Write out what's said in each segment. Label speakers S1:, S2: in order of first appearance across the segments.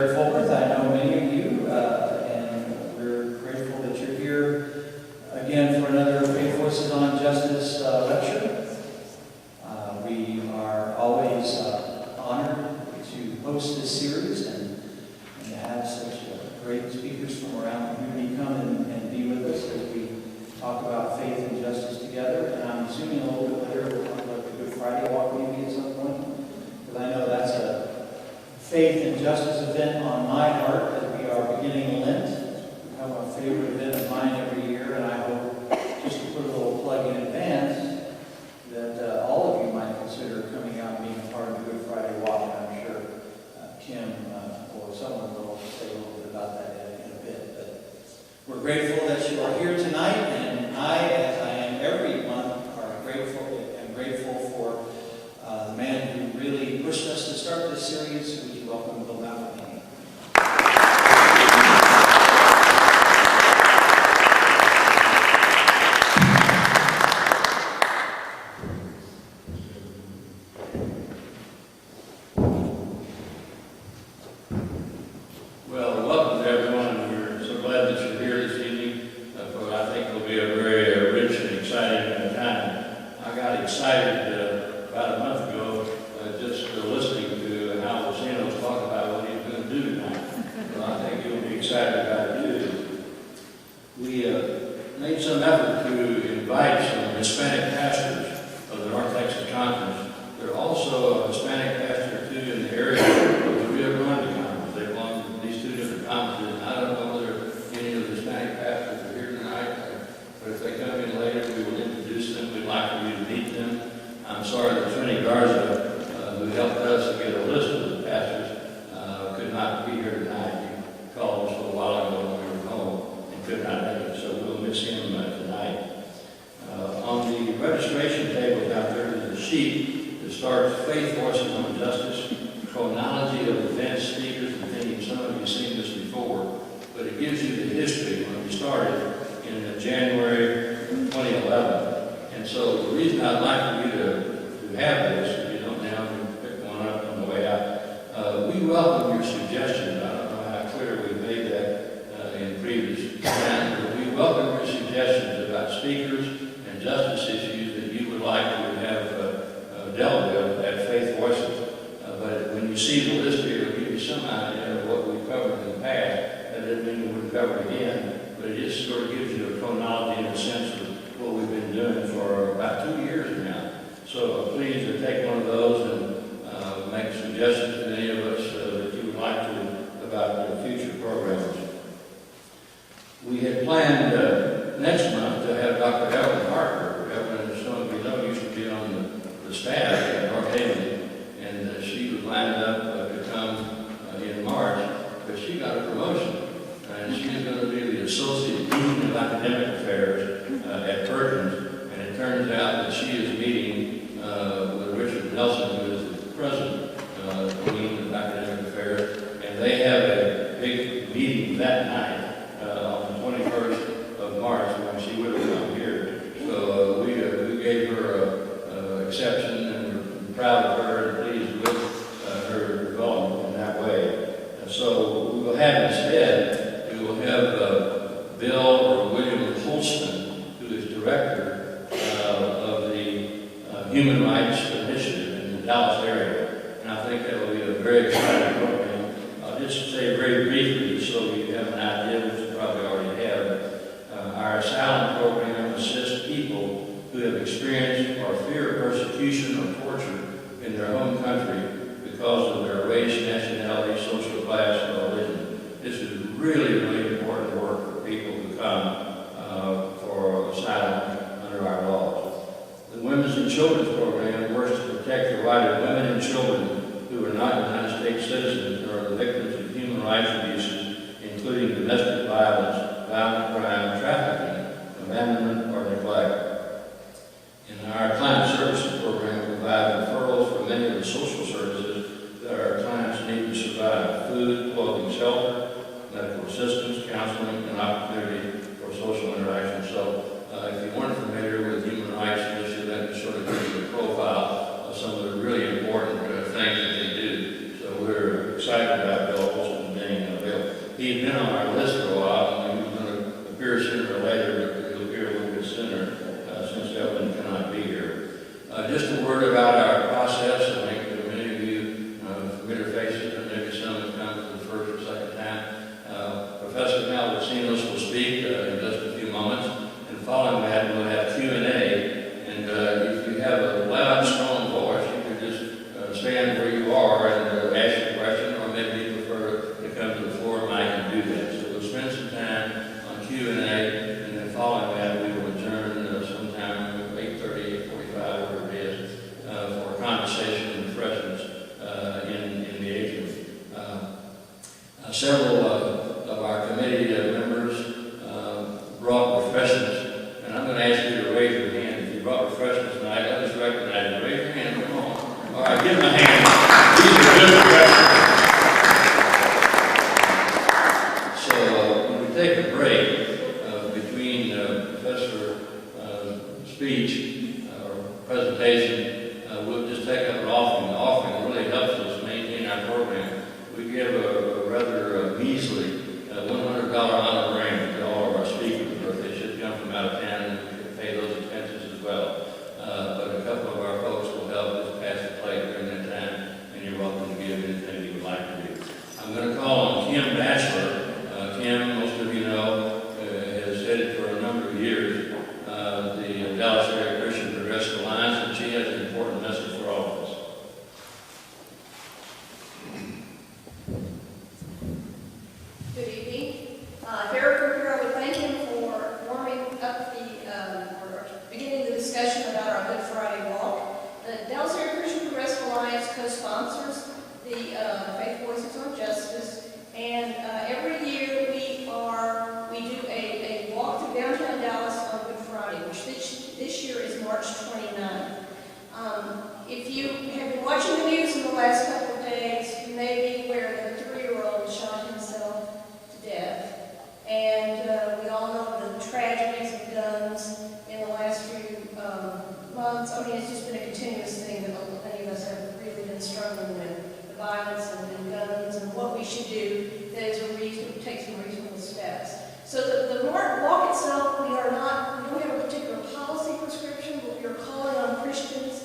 S1: Fulton. I know many of you, and we're grateful that you're here again for another Faith Voices on Justice lecture. We are always honored to host this series and to have such great speakers from around the community come and be with us as we talk about faith and justice together. And I'm assuming a little bit later we'll talk about the Good Friday walk maybe at some point, because I know that's a faith and justice event on my heart as we are beginning Lent. It's become a favorite event of mine every year, and I hope, just to put a little plug in advance, that all of you might consider coming out and being a part of the Good Friday walk. And I'm sure Kim or someone will say a little bit about that in a bit. But we're grateful that you are here tonight, and I, as I am every month, am grateful for the man who really pushed us to start this series. Would you welcome Bill McElhaney?
S2: Well, welcome to everyone. We're so glad that you're here this evening for I think will be a very rich and exciting time. I got excited about a month ago just listening to Hal Recinos talk about what he's going to do tonight. So I think you'll be excited about it too. We made some effort to invite some Hispanic pastors of the North Texas Conference. There are also a Hispanic pastor too in the area of the Rio Grande Conference. They belong to these two different conferences. I don't know whether any of the Hispanic pastors are here tonight, but if they come in later, we will introduce them. We'd like for you to meet them. I'm sorry that Trini Garza, who helped us to get a list of the pastors, could not be here tonight. He called us a little while ago when we were home and could not make it, so we'll miss him tonight. On the registration table down there is a sheet that starts Faith Voices on Justice, chronology of events, speakers, and themes. Some of you have seen this before, but it gives you the history when we started in January 2011. And so the reason I'd like for you to have this, if you don't now, you pick one up on the way out. We welcome your suggestions. I don't know how clear we made that in previous times, but we welcome your suggestions about speakers and justice issues that you would like to have dealt with at Faith Voices. But when you see the list here, it'll give you some idea of what we've covered in the past. That doesn't mean we wouldn't cover it again, but it just sort of gives you a chronology in a sense of what we've been doing for about 2 years now. So please take one of those and make suggestions to any of us that you would like to about future programs. We had planned next month to have Dr. Evelyn Parker. Evelyn, as some of you know, used to be on the staff at Northaven, and she was lined up to come in March, but she got a promotion, and she's going to be the Associate Dean of Academic Affairs at Perkins, and it turns out that she is meeting with Richard Nelson, who is the President Dean of Academic Affairs, and they have a big meeting that night on the 21st of March when she would have come here. So we gave her exception, and we're proud of her and pleased with her development in that way. So we will have instead, we will have Bill or William Holston, who is Director of the Human Rights Initiative in the Dallas area. And I think that will be a very exciting program. I'll just say very briefly, so you have an idea, which you probably already have. Our asylum program assists people who have experienced or fear persecution or torture in their home country because of their race, nationality, social class, or religion. This is really, really important work for people who come for asylum under our laws. The Women's and Children's Program works to protect the right of women and children who are not United States citizens or are the victims of human rights abuses, including domestic violence, violent crime, trafficking, abandonment, or neglect. In our Client Services Program, we provide referrals for many of the social services that our clients need to survive: food, Give them a hand. These are good professors. So when we take a break between Professor speech or presentation, we'll just take up an offering. The offering really helps us maintain our program. We give a rather measly $100 honorarium to all of our speakers, but they should come from out of town and we can pay those expenses as well. But a couple of our folks will help us pass the plate during that time, and you're welcome to give anything you would like to do. I'm going to call on Kim Batchelor. Kim, most of you know, has headed for a number of years the Dallas Area Christian Progressive Alliance, and she has an important message for all of us.
S3: Good evening. Eric Rupert, I would thank him for warming up or beginning the discussion about our Good Friday walk. The Dallas Area Christian Progressive Alliance co-sponsors the Faith Voices on Justice, and every year we do a walk through downtown Dallas on Good Friday, which this year is March 29th. If you have been watching the news in the last couple of days, you may be aware that a 3-year-old shot himself to death. And we all know the tragedies of guns in the last few months. I mean, it's just been a continuous thing that many of us have really been struggling with, the violence and guns and what we should do that is take some reasonable steps. So the walk itself, we don't have a particular policy prescription, but we are calling on Christians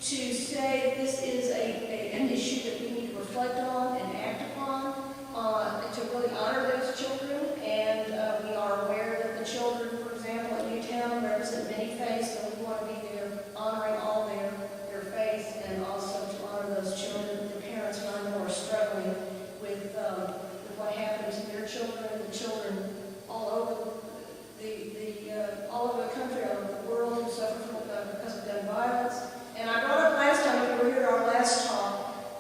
S3: to say this is an issue that we need to reflect on and act upon, to really honor those children. And we are aware that the children, for example, at Newtown represent many faiths, so we want to be there honoring all their faiths and also to honor those children. The parents who I know are struggling with what happened to their children and the children all over all over the country, all over the world who suffer because of gun violence. And I brought up last time, if you were here at our last talk,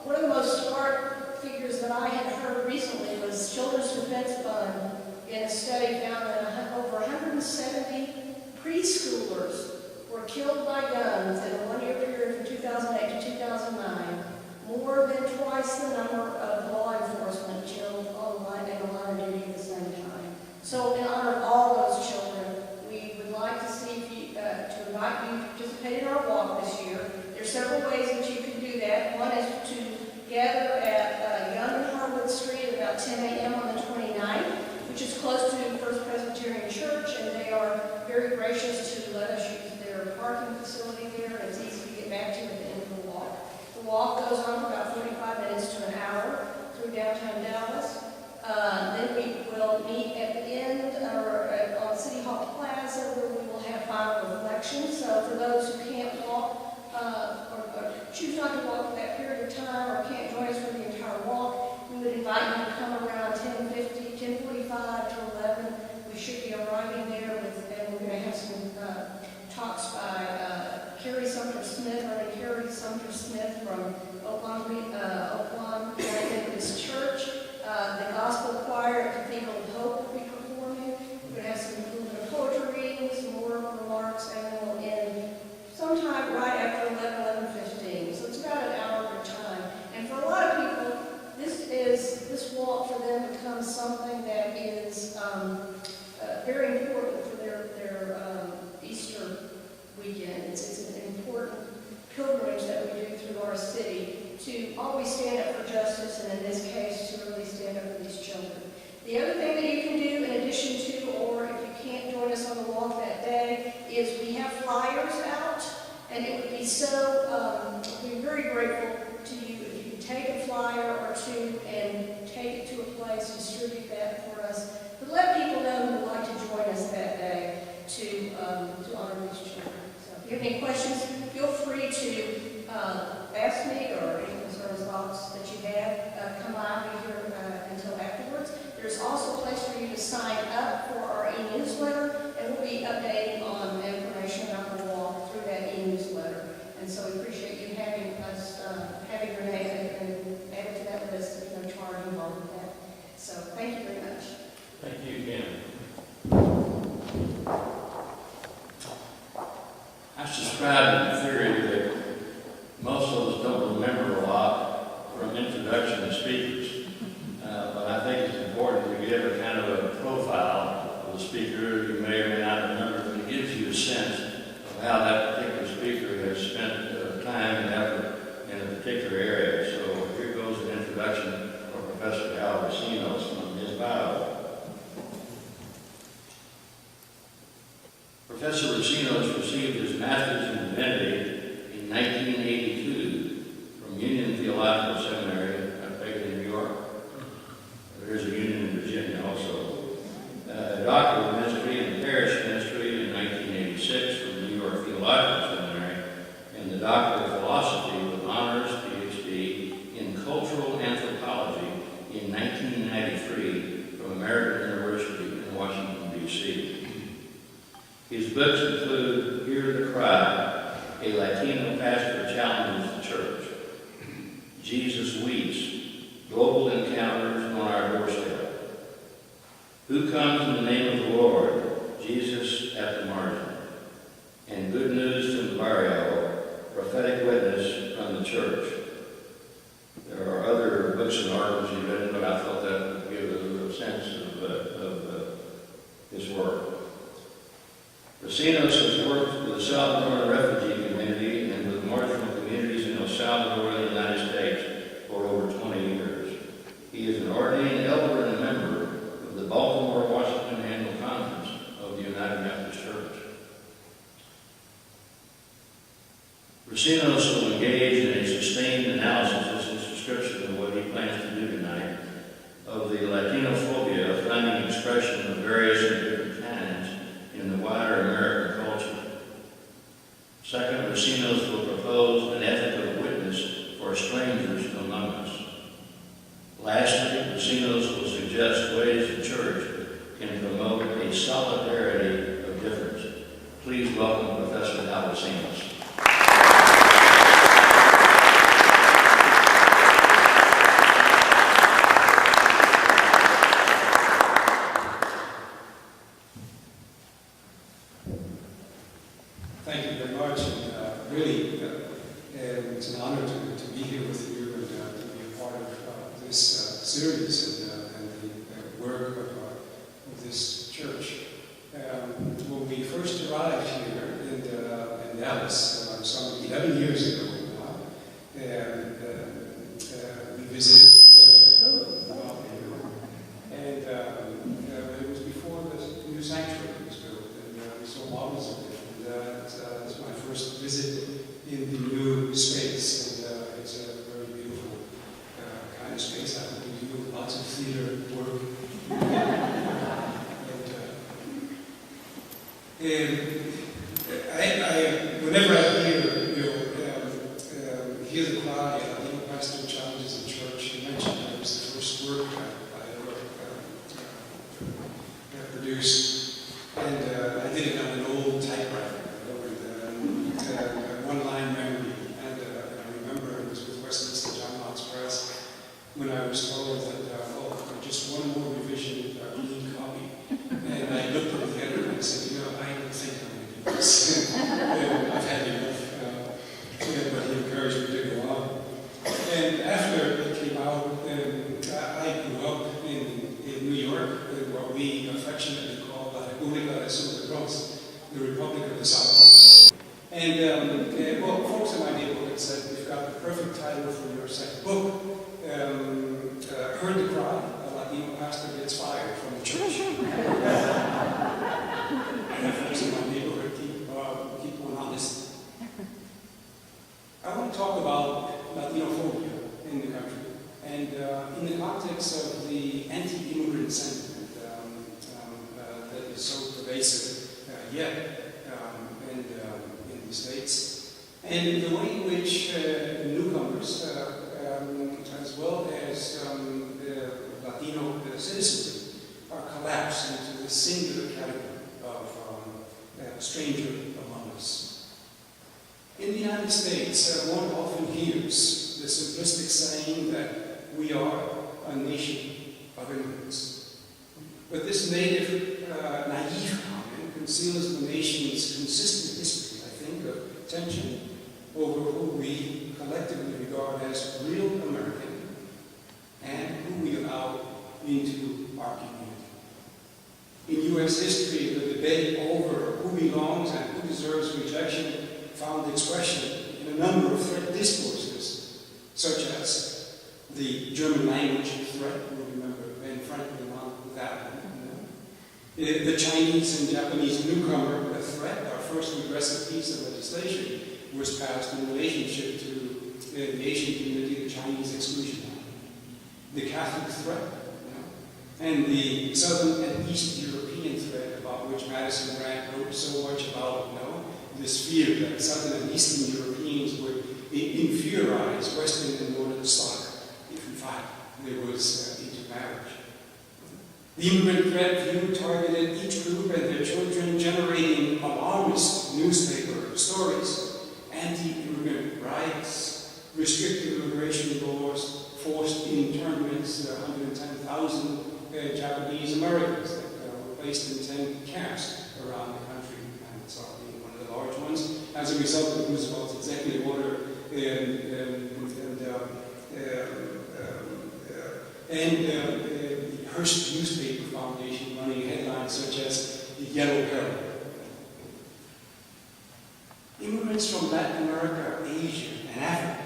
S3: one of the most stark figures that I had heard recently was Children's Defense Fund in a study found that over 170 preschoolers were killed by guns in a one-year period from 2008 to 2009, more than twice the number of law enforcement killed in the line of duty at the same time. So in honor of all those children, we would like to see to invite you to participate in our walk this year. There's several ways that you can do that. One is to gather at Young and Harwood Street at about 10 a.m. on the 29th, which is close to First Presbyterian Church, and they are very gracious to let us use their parking facility there. It's easy to get back to at the end of the walk. The walk goes on for about 45 minutes to an hour through downtown Dallas. Then we will meet at the end on City Hall Plaza, where we will have final reflections. So for those who can't walk or choose not to walk for that period of time or can't join us for the entire walk, we would invite you to come around 10:45 to 11. We should be arriving there and we're going to have some talks by Carrie Sumter Smith from Oakland Methodist Church. The Gospel Choir at Cathedral of Hope will be performing. We're going to have some poetry readings, some more remarks, and then we'll end sometime right after 11:15. So it's about an hour of time. And for a lot of people, this walk for them becomes something that is very important for their Easter weekend. It's an important pilgrimage that we do through our city to always stand up for justice, and in this case, to really stand up for these children. The other thing that you can do in addition to, or if you can't join us on the walk that day, is we have flyers out, and it would be we're very grateful to you if you could take a flyer or two and take it to a place, distribute that for us, but let people know who would like to join us that day to honor these children. So if you have any questions, feel free to ask me or any concerns, thoughts that you have. Come by, be here until afterwards. There's also a place for you to sign up for our e-newsletter, and we'll be updating on information about the walk through that e-newsletter. And so we appreciate you having your name and added to that list. There's no charge involved with that. So thank you very much.
S2: Thank you, Kim. I subscribe to the theory that most of us don't remember introduction of speakers, but I think it's important to give a kind of a profile of the speaker. You may or may not remember, but it gives you a sense of how that particular speaker has spent time and effort in a particular area. So here goes an introduction from Professor Hal Recinos from his bio. Professor Recinos received his Master's in Divinity in 1982 from Union Theological Seminary, I think in New York. There's a Union in Virginia also. A Doctor of Ministry in Parish Ministry in 1986 from New York Theological Seminary, and the Doctor of Philosophy with honors PhD in Cultural Anthropology in 1993 from American University in Washington, D.C. His books include Hear the Cry, a Latino pastor challenges the church, Jesus Weeps, Global Encounters on Our Doorstep, Who Comes in the Name of the Lord, Jesus at the Margin, and Good News from the Barrio, Prophetic Witness from the Church. There are other books and articles you've written, but I thought that would give a little sense of his work. Recinos has worked with the Salvadoran refugee community and with marginal communities in El Salvador and the United States for over 20 years. He is an ordained elder and a member of the Baltimore, Washington Annual Conference of the United Methodist Church. Recinos will engage in a sustained analysis as his description of what he plans to do tonight of the Latinophobia, finding expression of various and different kinds in the wider American culture. Second, Recinos will propose an ethic of witness for strangers among us. Lastly, Recinos will suggest ways the church can promote a solidarity of difference. Please welcome Professor Hal Recinos.
S4: Thank you very much. And, really, it's an honor to be here with you and to be a part of this series and the work of this church. When we first arrived here in Dallas, some 11 years ago now, we visited and it was before the new sanctuary was built, and we saw models of it. It's my first visit in the new space, and it's a very beautiful kind of space. I hope we do lots of theater work. Whenever I hear the cry, pastor challenges the church. You mentioned that was the first work I ever produced, and I did it on an old typewriter. One-line memory, and I remember it was with Westminster John Knox Press when I was told that just one more revision, clean copy, and I looked at the editor and I said, I don't think I'm going to do this. I've had enough, but he encouraged me to go on. And after it came out, I grew up in New York, in what we affectionately call La República del Sur del Bronx, the Republic of the South. And, folks in my neighborhood said, we've got the perfect title for your second book. Heard the Cry, a Latino pastor gets fired from the church. And folks in my neighborhood keep on honest. I want to talk about Latinophobia in the country, and in the context of the anti-immigrant sentiment that is so pervasive yet. In the States, and the way in which newcomers, as well as Latino citizenry, are collapsed into this singular category of stranger among us. In the United States, one often hears the simplistic saying that we are a nation of immigrants. But this naive comment conceals the nation's consistent history of tension over who we collectively regard as real American into our community. In U.S. history, the debate over who belongs and who deserves rejection found expression in a number of threat discourses, such as the German language threat. You remember Ben Franklin on that one. The Chinese and Japanese newcomer threat, our first progressive piece of legislation, was passed in relationship to the Asian community, the Chinese exclusion act. The Catholic threat, and the Southern and East European threat, about which Madison Grant wrote so much about, this fear that Southern and Eastern Europeans would inferiorize Western and Northern stock if, in fact, there was intermarriage. The immigrant threat view targeted each group and their children, generating alarmist newspaper stories, anti-immigrant riots, restrictive immigration laws, forced internments, 110,000 Japanese Americans that were placed in 10 camps around the country, and it's being one of the large ones, as a result of Roosevelt's executive order and the Hearst Newspaper Foundation running headlines such as the Yellow Peril. Immigrants from Latin America, Asia, and Africa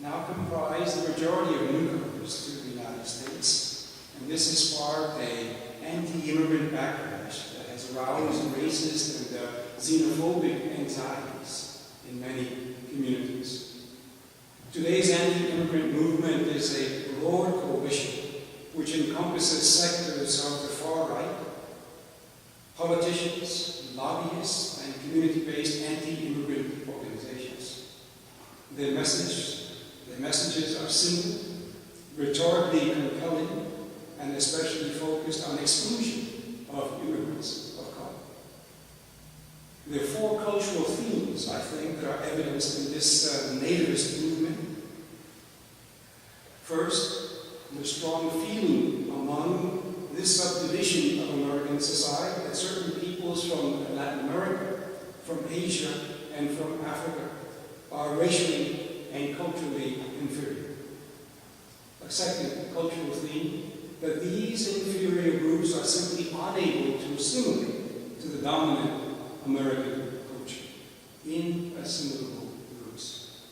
S4: now comprise the majority of newcomers to the United States, and this has sparked an anti-immigrant backlash that has aroused racist and xenophobic anxieties in many communities. Today's anti-immigrant movement is a broad coalition which encompasses sectors of the far right, politicians, lobbyists, and community-based anti-immigrant organizations. Their messages are simple, rhetorically compelling, and especially focused on exclusion of immigrants of color. There are four cultural themes, I think, that are evidenced in this nativist movement. First, the strong feeling among this subdivision of American society that certain peoples from Latin America, from Asia, and from Africa are racially and culturally inferior. A second cultural theme, that these inferior groups are simply unable to assimilate to the dominant American culture, inassimilable groups.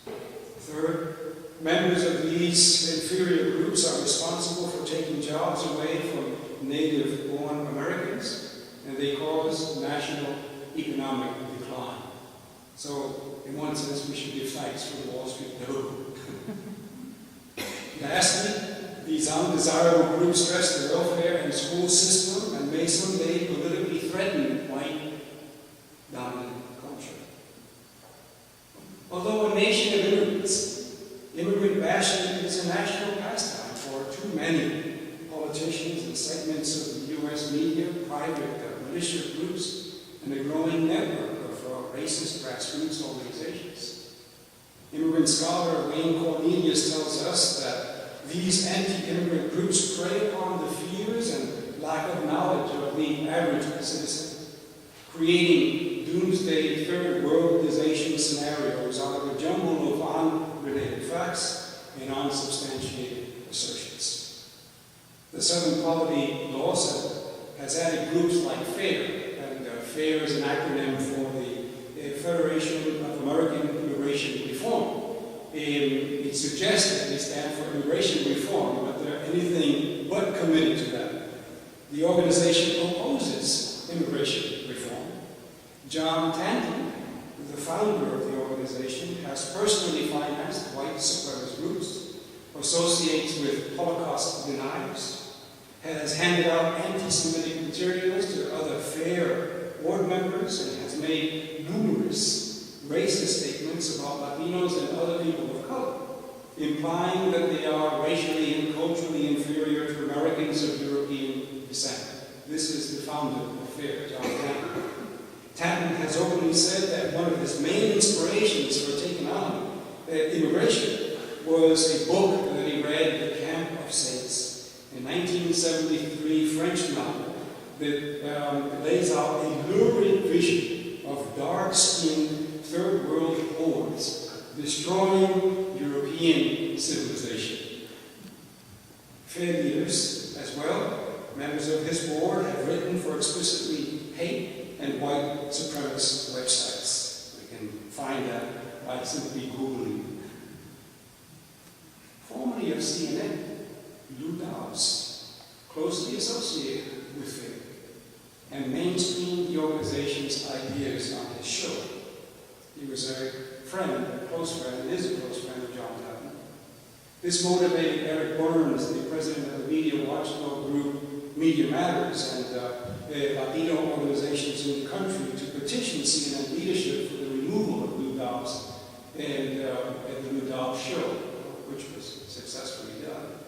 S4: Third, members of these inferior groups are responsible for taking jobs away from native-born Americans, and they cause national economic decline. So, in one sense, we should give thanks for the Wall Street Journal. Lastly, these undesirable groups stress the welfare and school system and may someday politically threaten white dominant culture. Although a nation of immigrants, immigrant bashing is a national pastime for too many politicians and segments of the U.S. media, private militia groups, and a growing network of racist grassroots organizations. Immigrant scholar Wayne Cornelius tells us that these anti-immigrant groups prey upon the fears and lack of knowledge of the average citizen, creating doomsday third worldization scenarios out of a jumble of unrelated facts and unsubstantiated assertions. The Southern Poverty Law Center has added groups like FAIR, and FAIR is an acronym for the Federation of American Immigration Reform. It suggests that they stand for immigration reform, but they're anything but committed to that. The organization opposes immigration reform. John Tanton, the founder of the organization, has personally financed white supremacist groups, associates with Holocaust deniers, has handed out anti-Semitic materials to other FAIR board members, and has made numerous racist statements about Latinos and other people of color, implying that they are racially and culturally inferior to Americans of European descent. This is the founder of FAIR, John Tanton. Tanton has openly said that one of his main inspirations for taking on immigration was a book that he read, The Camp of Saints, a 1973 French novel that lays out a lurid vision of dark-skinned third world hordes destroying European civilization. Failures, as well, members of his board have written for explicitly hate and white supremacist websites. We can find that by simply Googling. Formerly of CNN, Lou Dobbs, closely associated with faith, and mainstreamed the organization's ideas on his show. He was a friend, a close friend, and is a close friend of John Patton. This motivated Eric Burns, the president of the media watchdog group Media Matters, and Latino organizations in the country to petition CNN leadership for the removal of Lou Dobbs and the Lou Dobbs show, which was successfully done.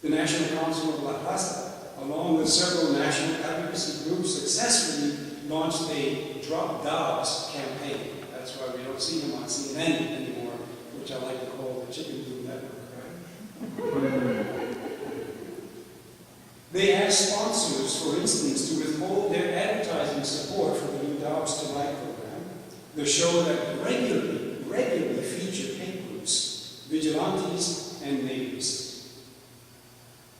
S4: The National Council of La Raza, along with several national advocacy groups, successfully launched a Drop Dobbs campaign. That's why we don't see him on CNN anymore, which I like to call the Chicken Food Network, right? They asked sponsors, for instance, to withhold their advertising support for the Lou Dobbs Tonight program, the show that regularly featured hate groups, vigilantes, and natives.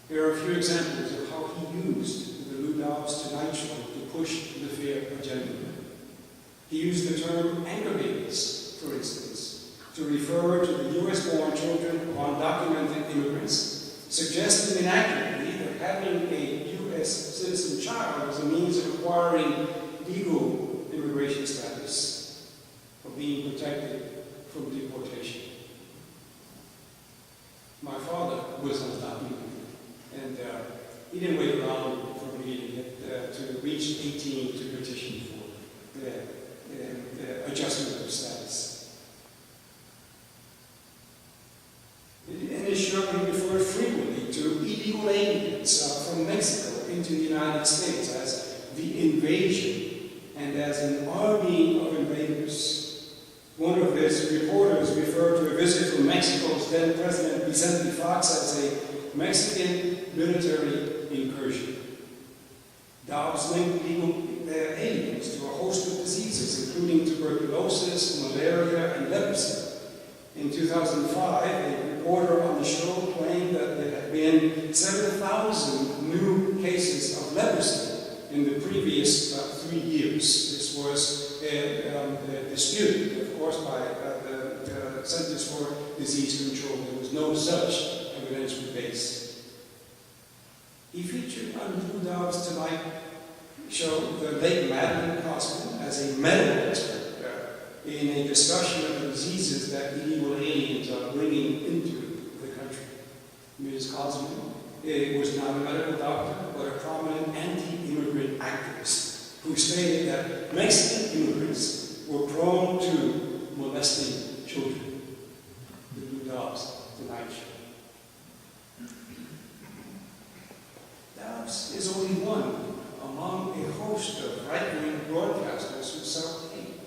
S4: Here are a few examples of how he used the Lou Dobbs Tonight show to push the fear agenda. He used the term anger babies, for instance, to refer to the US-born children of undocumented immigrants, suggesting inaccurately that having a US citizen child was a means of acquiring legal immigration status or being protected from deportation. My father was undocumented, and he didn't wait around for me to reach 18 to petition for the adjustment of status. In his show, he referred frequently to illegal aliens from Mexico into the United States as the invasion and as an army of invaders. One of his reporters referred to a visit from Mexico's then President Vicente Fox as a Mexican military incursion. Dobbs linked illegal aliens to a host of diseases, including tuberculosis, malaria, and leprosy. In 2005, a reporter on the show claimed that there had been 7,000 new cases of leprosy in the previous 3 years. This was disputed, of course, by the Centers for Disease Control. There was no such evidentiary base. He featured on Lou Dobbs Tonight show the late Madeline Cosman as a medical expert in a discussion of the diseases that illegal aliens are bringing into the country. Ms. Cosman was not a medical doctor, but a prominent anti-immigrant activist who stated that Mexican immigrants were prone to molesting children. The Lou Dobbs Tonight Show. Dobbs is only one among a host of right-wing broadcasters who sell hate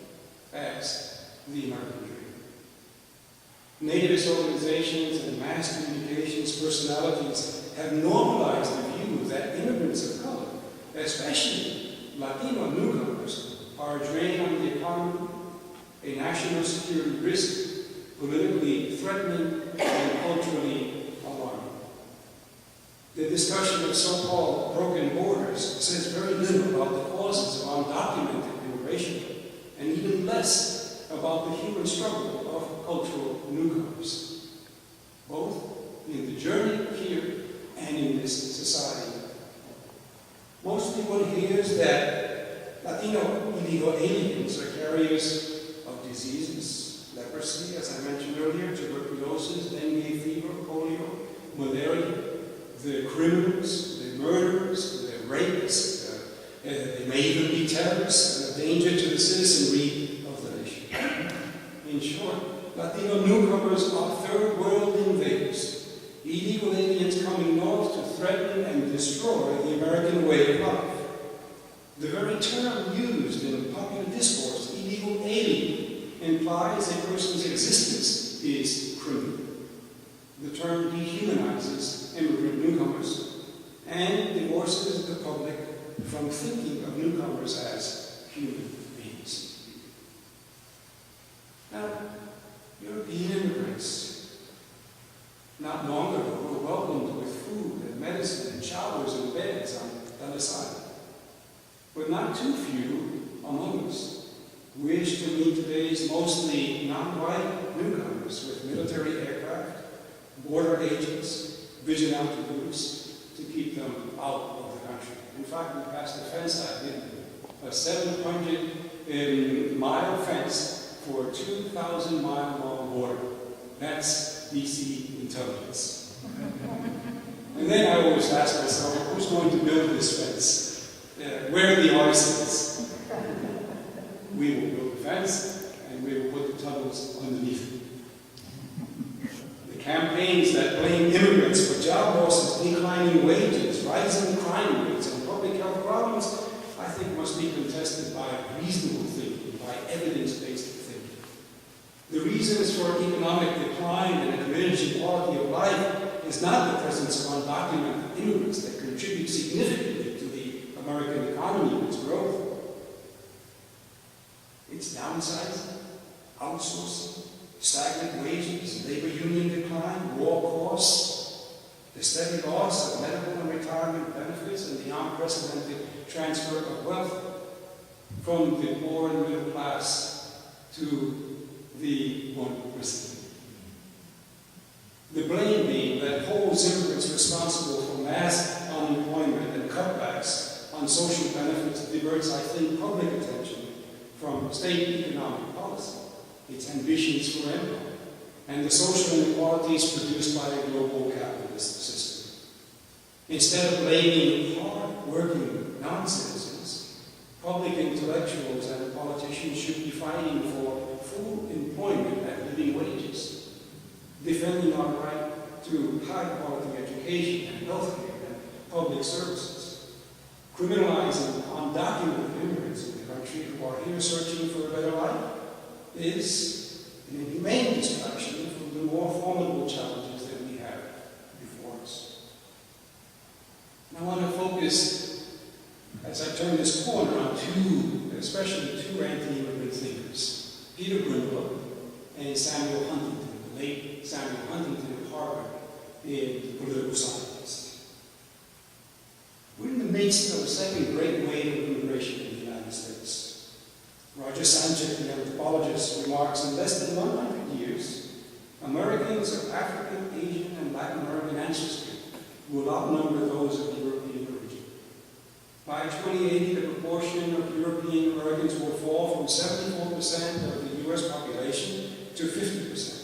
S4: as the American dream. Nativist organizations and mass communications personalities have normalized the view that immigrants of color, especially Latino newcomers, are a drain on the economy, a national security risk, politically threatening, and culturally alarming. The discussion of so-called broken borders says very little about the causes of undocumented immigration, and even less about the human struggle of cultural newcomers, both in the journey here and in this society. Mostly one hears that Latino illegal aliens are carriers of diseases, leprosy, as I mentioned earlier, tuberculosis, dengue fever, polio, malaria, the criminals, the murderers, the rapists, they may even be terrorists and a danger to the citizenry of the nation. In short, Latino newcomers are third world invaders, illegal aliens coming north to threaten and destroy the American way of life. The very term used in popular discourse, illegal alien, implies a person's existence is criminal. The term dehumanizes immigrant newcomers and divorces the public from thinking of newcomers as human beings. Now, European immigrants not long ago were welcomed with food and medicine and shower days mostly non-white newcomers with military aircraft, border agents, vigilante groups to keep them out of the country. In fact, we passed a fence act, didn't we? A 700-mile fence for a 2,000-mile long border. That's DC intelligence. And then I always ask myself, who's going to build this fence? Where are the artisans? We will build the fence, and we will put the tunnels underneath it. The campaigns that blame immigrants for job losses, declining wages, rising crime rates, and public health problems, I think must be contested by reasonable thinking, by evidence-based thinking. The reasons for economic decline and a diminished quality of life is not the presence of undocumented immigrants that contribute significantly to the American economy and its growth. It's downsizing, outsourcing, stagnant wages, labor union decline, war costs, the steady loss of medical and retirement benefits, and the unprecedented transfer of wealth from the poor and middle class to the 1%. The blame being that holds immigrants responsible for mass unemployment and cutbacks on social benefits diverts, I think, public attention from state economic policy, its ambitions for empire, and the social inequalities produced by a global capitalist system. Instead of blaming hard-working non-citizens, public intellectuals and politicians should be fighting for full employment at living wages, defending our right to high-quality education and health care and public services, criminalizing undocumented immigrants in the country who are here searching for a better life is an inhumane distraction from the more formidable challenges that we have before us. I want to focus, as I turn this corner, on especially two anti-immigrant thinkers, Peter Greenberg and Samuel Huntington, the late Samuel Huntington of Harvard, in political science. We're in the midst of a second great wave of immigration in the United States. Roger Sanchez, the anthropologist, remarks, in less than 100 years, Americans of African, Asian, and Latin American ancestry will outnumber those of European origin. By 2080, the proportion of European Americans will fall from 74% of the U.S. population to 50%.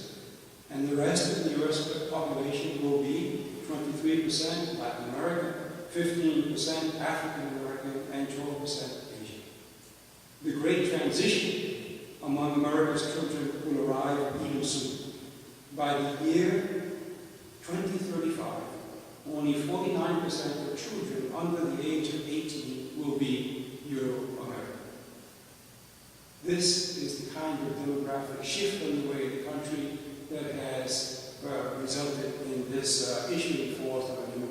S4: And the rest of the U.S. population will be 23% Latin American, 15% African American, and 12% Asian. The great transition among America's children will arrive even sooner. By the year 2035, only 49% of children under the age of 18 will be Euro-American. This is the kind of demographic shift underway in the country that has resulted in this issuing forth of an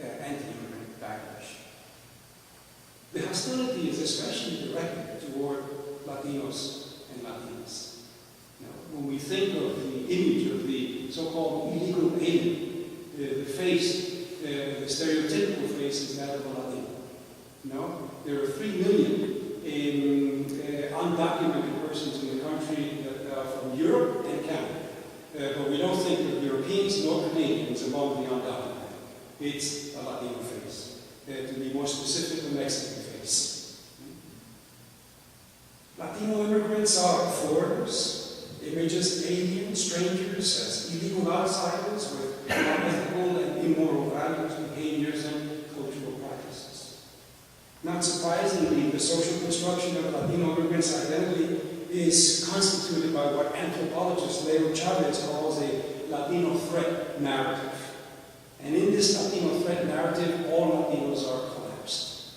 S4: anti-immigrant backlash. The hostility is especially directed toward Latinos and Latinas. When we think of the image of the so-called illegal alien, the face, the stereotypical face is that of a Latino. There are 3 million undocumented persons in the country from Europe and Canada. But we don't think of Europeans nor Canadians among the undocumented. It's a Latino face. To be more specific, a Mexican face. Latino immigrants are foreigners, images aliens, strangers, as illegal outsiders with unethical and immoral values, behaviors, and cultural practices. Not surprisingly, the social construction of Latino immigrants' identity is constituted by what anthropologist Leo Chavez calls a Latino threat narrative. And in this Latino threat narrative, all Latinos are collapsed.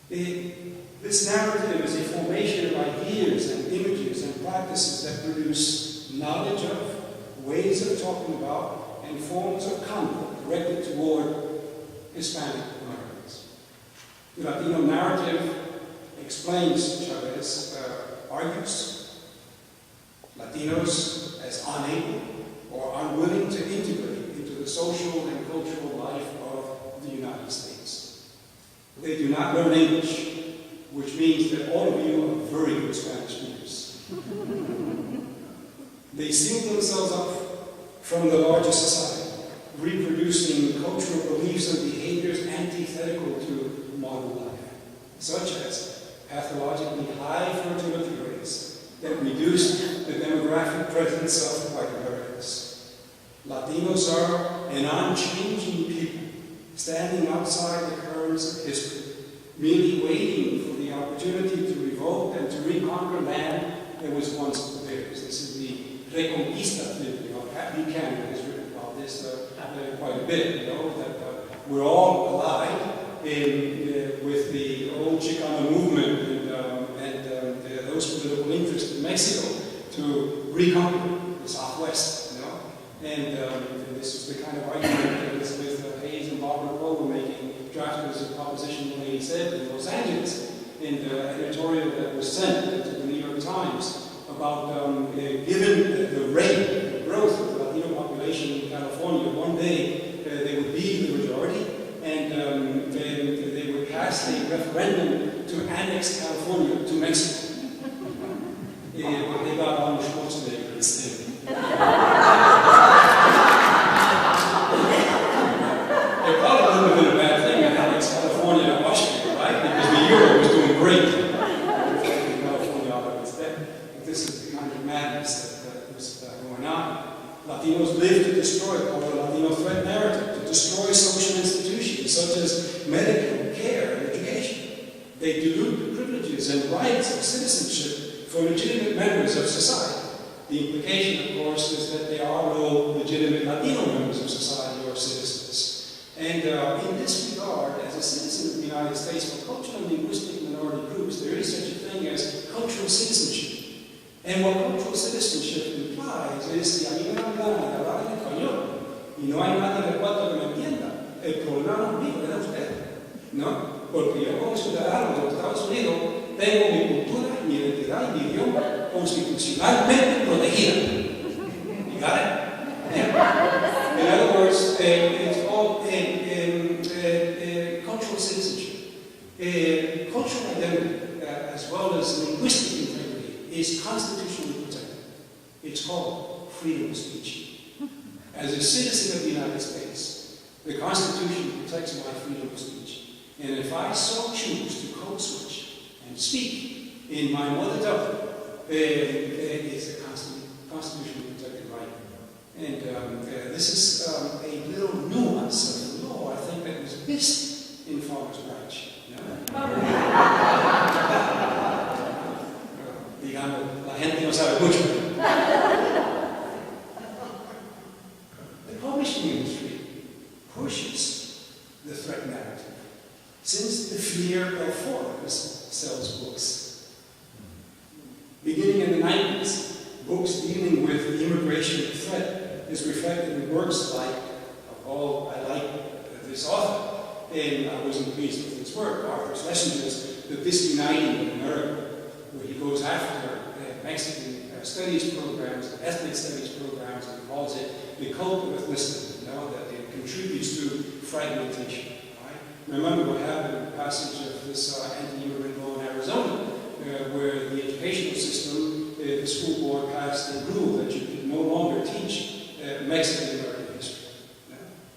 S4: This narrative is a formation of ideas and images and practices that produce knowledge of, ways of talking about, and forms of conduct directed toward Hispanic Americans. The Latino narrative explains, Chavez argues, Latinos as unable or unwilling to integrate into the social and cultural life of the United States. They do not learn English, which means that all of you are very good Spanish speakers. They seal themselves up from the larger society, reproducing cultural beliefs and behaviors antithetical to modern life, such as pathologically high fertility rates that reduce the demographic presence of white Americans. Latinos are an unchanging people, standing outside the currents of history, merely waiting for the opportunity to revolt and to reconquer land that was once theirs. This is the Reconquista theory. Pat Buchanan has written about this quite a bit, that we're all allied with the old Chicano movement and those political interests in Mexico to reconquer the Southwest, And this is the kind of argument that Elizabeth Hayes and Barbara Poe were making, drafters of Proposition 187 in Los Angeles, in the editorial that was sent to the New York Times about given the rate, the growth of the Latino population in California, one day they would be the majority, and they would pass a referendum to annex California to Mexico. But they got on Schwarzenegger instead. It probably wouldn't have been a bad thing to annex California and Washington, right? Because the euro was doing great. California out of its debt. This is the kind of madness that was going on. Latinos live to destroy, called the Latino threat narrative, to destroy social institutions such as medical care and education. They dilute the privileges and rights of citizenship for legitimate members of society. The implication, of course, is that there are no legitimate Latino members of society or citizens. And in this regard, as a citizen of the United States, for cultural and linguistic minority groups, there is such a thing as cultural citizenship. And what cultural citizenship implies is que a mí me dan ganas de hablar en español y no hay nadie del cuarto que me entienda. El problema no es mío, es de usted, ¿no? Porque yo como ciudadano de los Estados Unidos tengo mi cultura, mi identidad y mi idioma constitucionalmente protegida. You got it? Yeah. In other words, it's all cultural citizenship. Cultural identity, as well as linguistic integrity, is constitutionally protected. It's called freedom of speech. As a citizen of the United States, the Constitution protects my freedom of speech. And if I so choose to code switch and speak in my mother tongue, it's a constitutionally protected right. And this is a little nuance of the law, I think, that was missed in Farmer's Branch. Digamos, la gente no sabe mucho. The publishing industry pushes the threat narrative, since the fear of foreigners sells books. Beginning in the 90s, books dealing with the immigration threat is reflected in works like, I like this author, and I wasn't pleased with his work, Hal Recinos, The Disuniting of America, where he goes after Mexican studies programs, ethnic studies programs, and calls it the cult of ethnicity, that it contributes to fragmentation. Right? Remember what happened in the passage of this anti-immigrant law in Arizona, where the educational system, the school board passed a rule that you could no longer teach Mexican American history.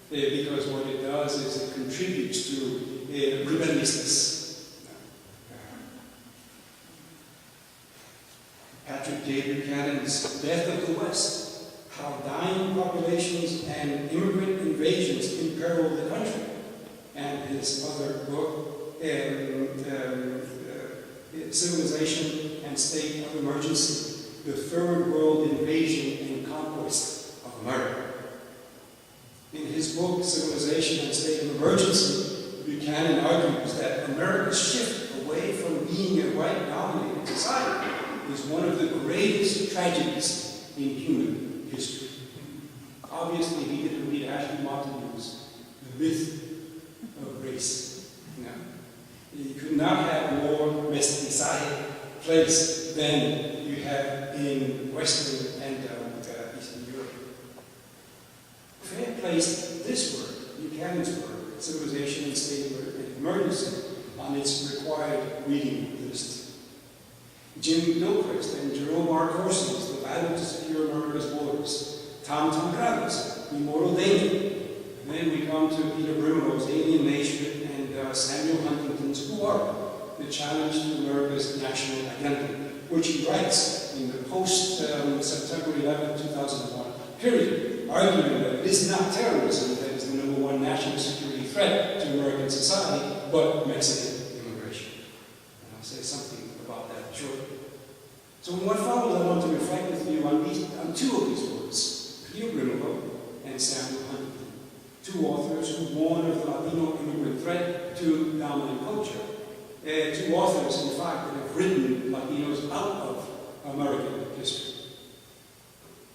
S4: Because what it does is it contributes to rebellistas. Patrick J. Buchanan's Death of the West, How Dying Populations and Immigrant Invasions Imperil the Country, and his other book, Civilization and State of Emergency, The Third World Invasion and Conquest of America. In his book, Civilization and State of Emergency, Buchanan argues that America's shift away from being a white-dominated society is one of the greatest tragedies in human history. Obviously, he didn't read Ashley Montague's The Myth of Race. You could not have more mestizaje place than you have in Western and Eastern Europe. Fair placed this work, Buchanan's work, Civilization and State of Emergency, on its required reading list. Jim Gilchrist and Jerome R. Corsey's The Battle to Secure America's Borders, Tom Gravis, Immortal Danger. And then we come to Peter Brimelo's Alien Nation and Samuel Huntington's Who Are We? The Challenge to America's National Identity, which he writes in the post-September 11, 2001 period, arguing that it is not terrorism that is the number one national security threat to American society, but Mexican immigration. And I'll say something about that shortly. So in what follows, I want to reflect with you on two of these words, Peter Brimelo and Samuel Huntington, two authors who warn of the Latino immigrant threat to dominant culture. Two authors, in fact, that have written Latinos out of American history.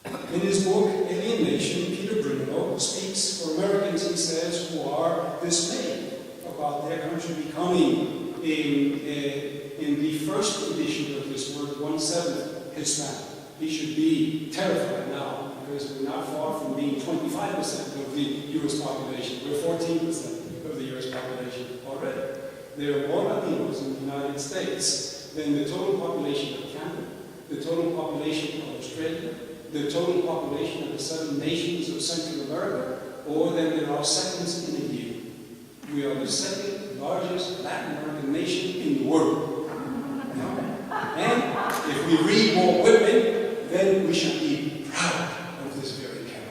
S4: In his book, Alien Nation, Peter Brimelo speaks for Americans, he says, who are dismayed about their country becoming, in the first edition of this work, 1/7 Hispanic. He should be terrified now, because we're not far from being 25% of the U.S. population. We're 14% of the U.S. population already. There are more Latinos in the United States than the total population of Canada, the total population of Australia, the total population of the 7 nations of Central America, or than there are seconds in a year. We are the second largest Latin American nation in the world. And if we read more women, then we should be proud of this very count.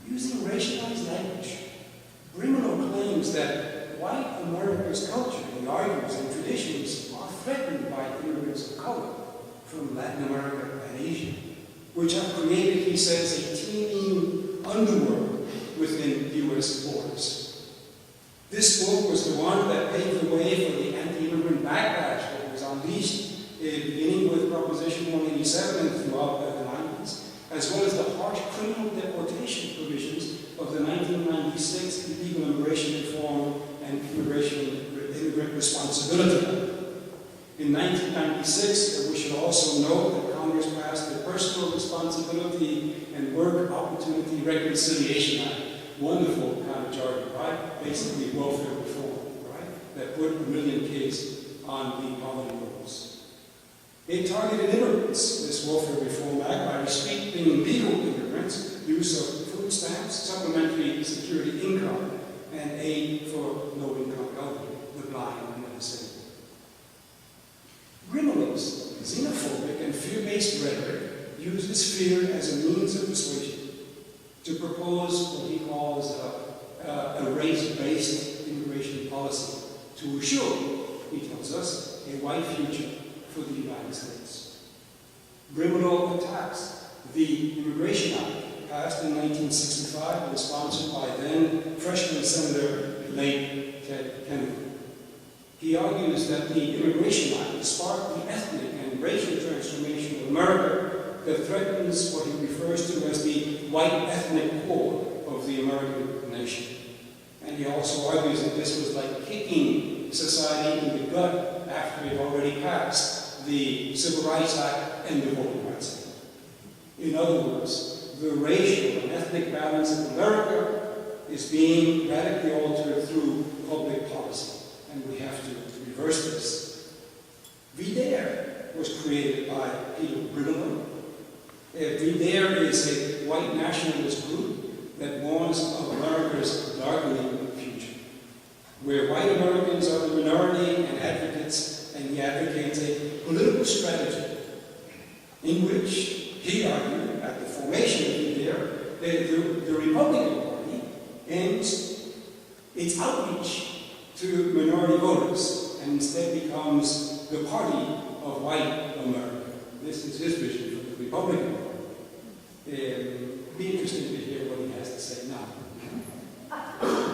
S4: Using racialized language, Brimelo claims that white America's culture and arguments and traditions are threatened by immigrants of color from Latin America and Asia, which have created, he says, a teeming underworld within U.S. borders. This book was the one that paved the way for the anti-immigrant backlash that was unleashed, beginning with Proposition 187 and throughout the 90s, as well as the harsh criminal deportation provisions of the 1996 Illegal Immigration Reform and Immigrant Responsibility Act. In 1996, we should also note that Congress passed the Personal Responsibility and Work Opportunity Reconciliation Act. Wonderful kind of jargon, right? Basically welfare reform, right? That put 1 million kids on the poverty rolls. It targeted immigrants, this Welfare Reform Act, by restricting legal immigrants' use of food stamps, supplementary security income, and aid for low-income elderly, the blind, and the disabled. Brimelo's xenophobic and fear-based rhetoric uses fear as a means of persuasion to propose what he calls a race-based immigration policy to assure, he tells us, a white future for the United States. Brimelo attacks the Immigration Act, passed in 1965 and sponsored by then freshman Senator late Ted Kennedy. He argues that the Immigration Act sparked the ethnic and racial transformation of America that threatens what he refers to as the white ethnic core of the American nation. And he also argues that this was like kicking society in the gut after it already passed the Civil Rights Act and the Voting Rights Act. In other words, the racial and ethnic balance of America is being radically altered through public policy, and we have to reverse this. VDARE was created by Peter Brimelo. VDARE is a white nationalist group that warns of America's darkening future, where white Americans are the minority and advocates, and he advocates a political strategy in which he argued at the formation of VDARE, the Republican Party ends its outreach to minority voters and instead becomes the party of white America. This is his vision for the Republican Party. Be interesting to hear what he has to say now.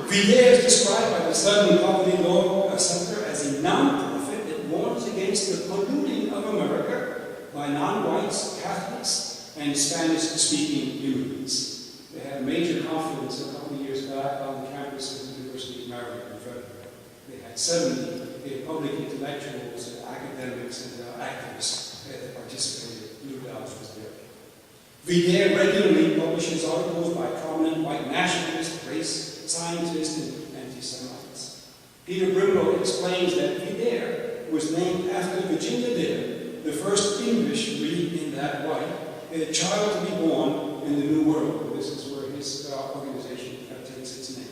S4: VDARE is described by the Southern Poverty Law Center as a non-profit that warns against the polluting of America by non-whites, Catholics, and Spanish-speaking immigrants. They had a major conference a couple of years back on the campus of the University of Maryland in Frederick. They had 70 public intellectuals, academics, and activists that participated. Lou Dowds was there. VDARE regularly publishes articles by prominent white nationalists, race scientists, and anti-Semites. Peter Brimlow explains that Adair was named after Virginia Dare, the first English read in that way, a child to be born in the New World. This is where his organization takes its name.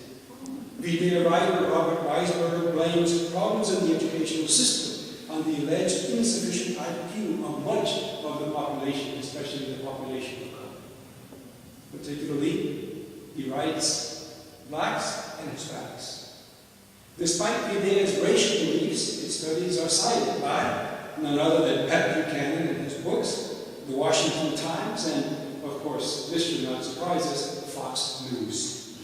S4: Adair writer Robert Weisberg blames problems in the educational system on the alleged insufficient IQ of much of the population, especially the population of color. Particularly, he writes, blacks and Hispanics. Despite Adair's racial beliefs, its studies are cited by none other than Pat Buchanan in his books, the Washington Times, and, of course, this should not surprise us, Fox News.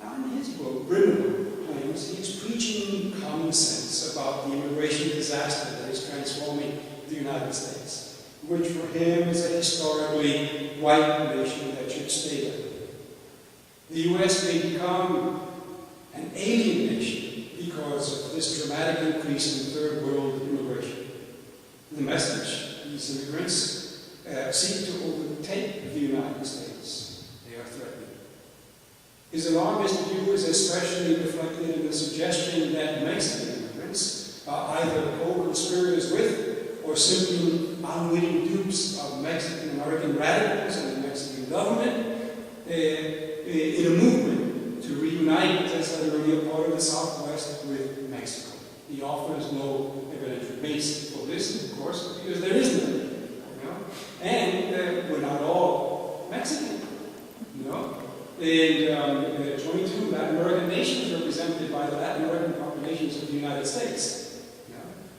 S4: Now, in his book, Brimlow claims he is preaching common sense about the immigration disaster that is transforming the United States, which for him is a historically white nation that should stay there. The U.S. may become an alien nation because of this dramatic increase in third world immigration. The message, these immigrants seek to overtake the United States. They are threatening. His alarmist view is especially reflected in the suggestion that Mexican immigrants are either co-conspirators with or simply unwitting dupes of Mexican-American radicals and the Mexican government in a movement to reunite, as I said earlier, part of the Southwest with Mexico. He offers no evidentiary basis for this, of course, because there is none. And we're not all Mexican, And 22 Latin American nations represented by the Latin American populations of the United States.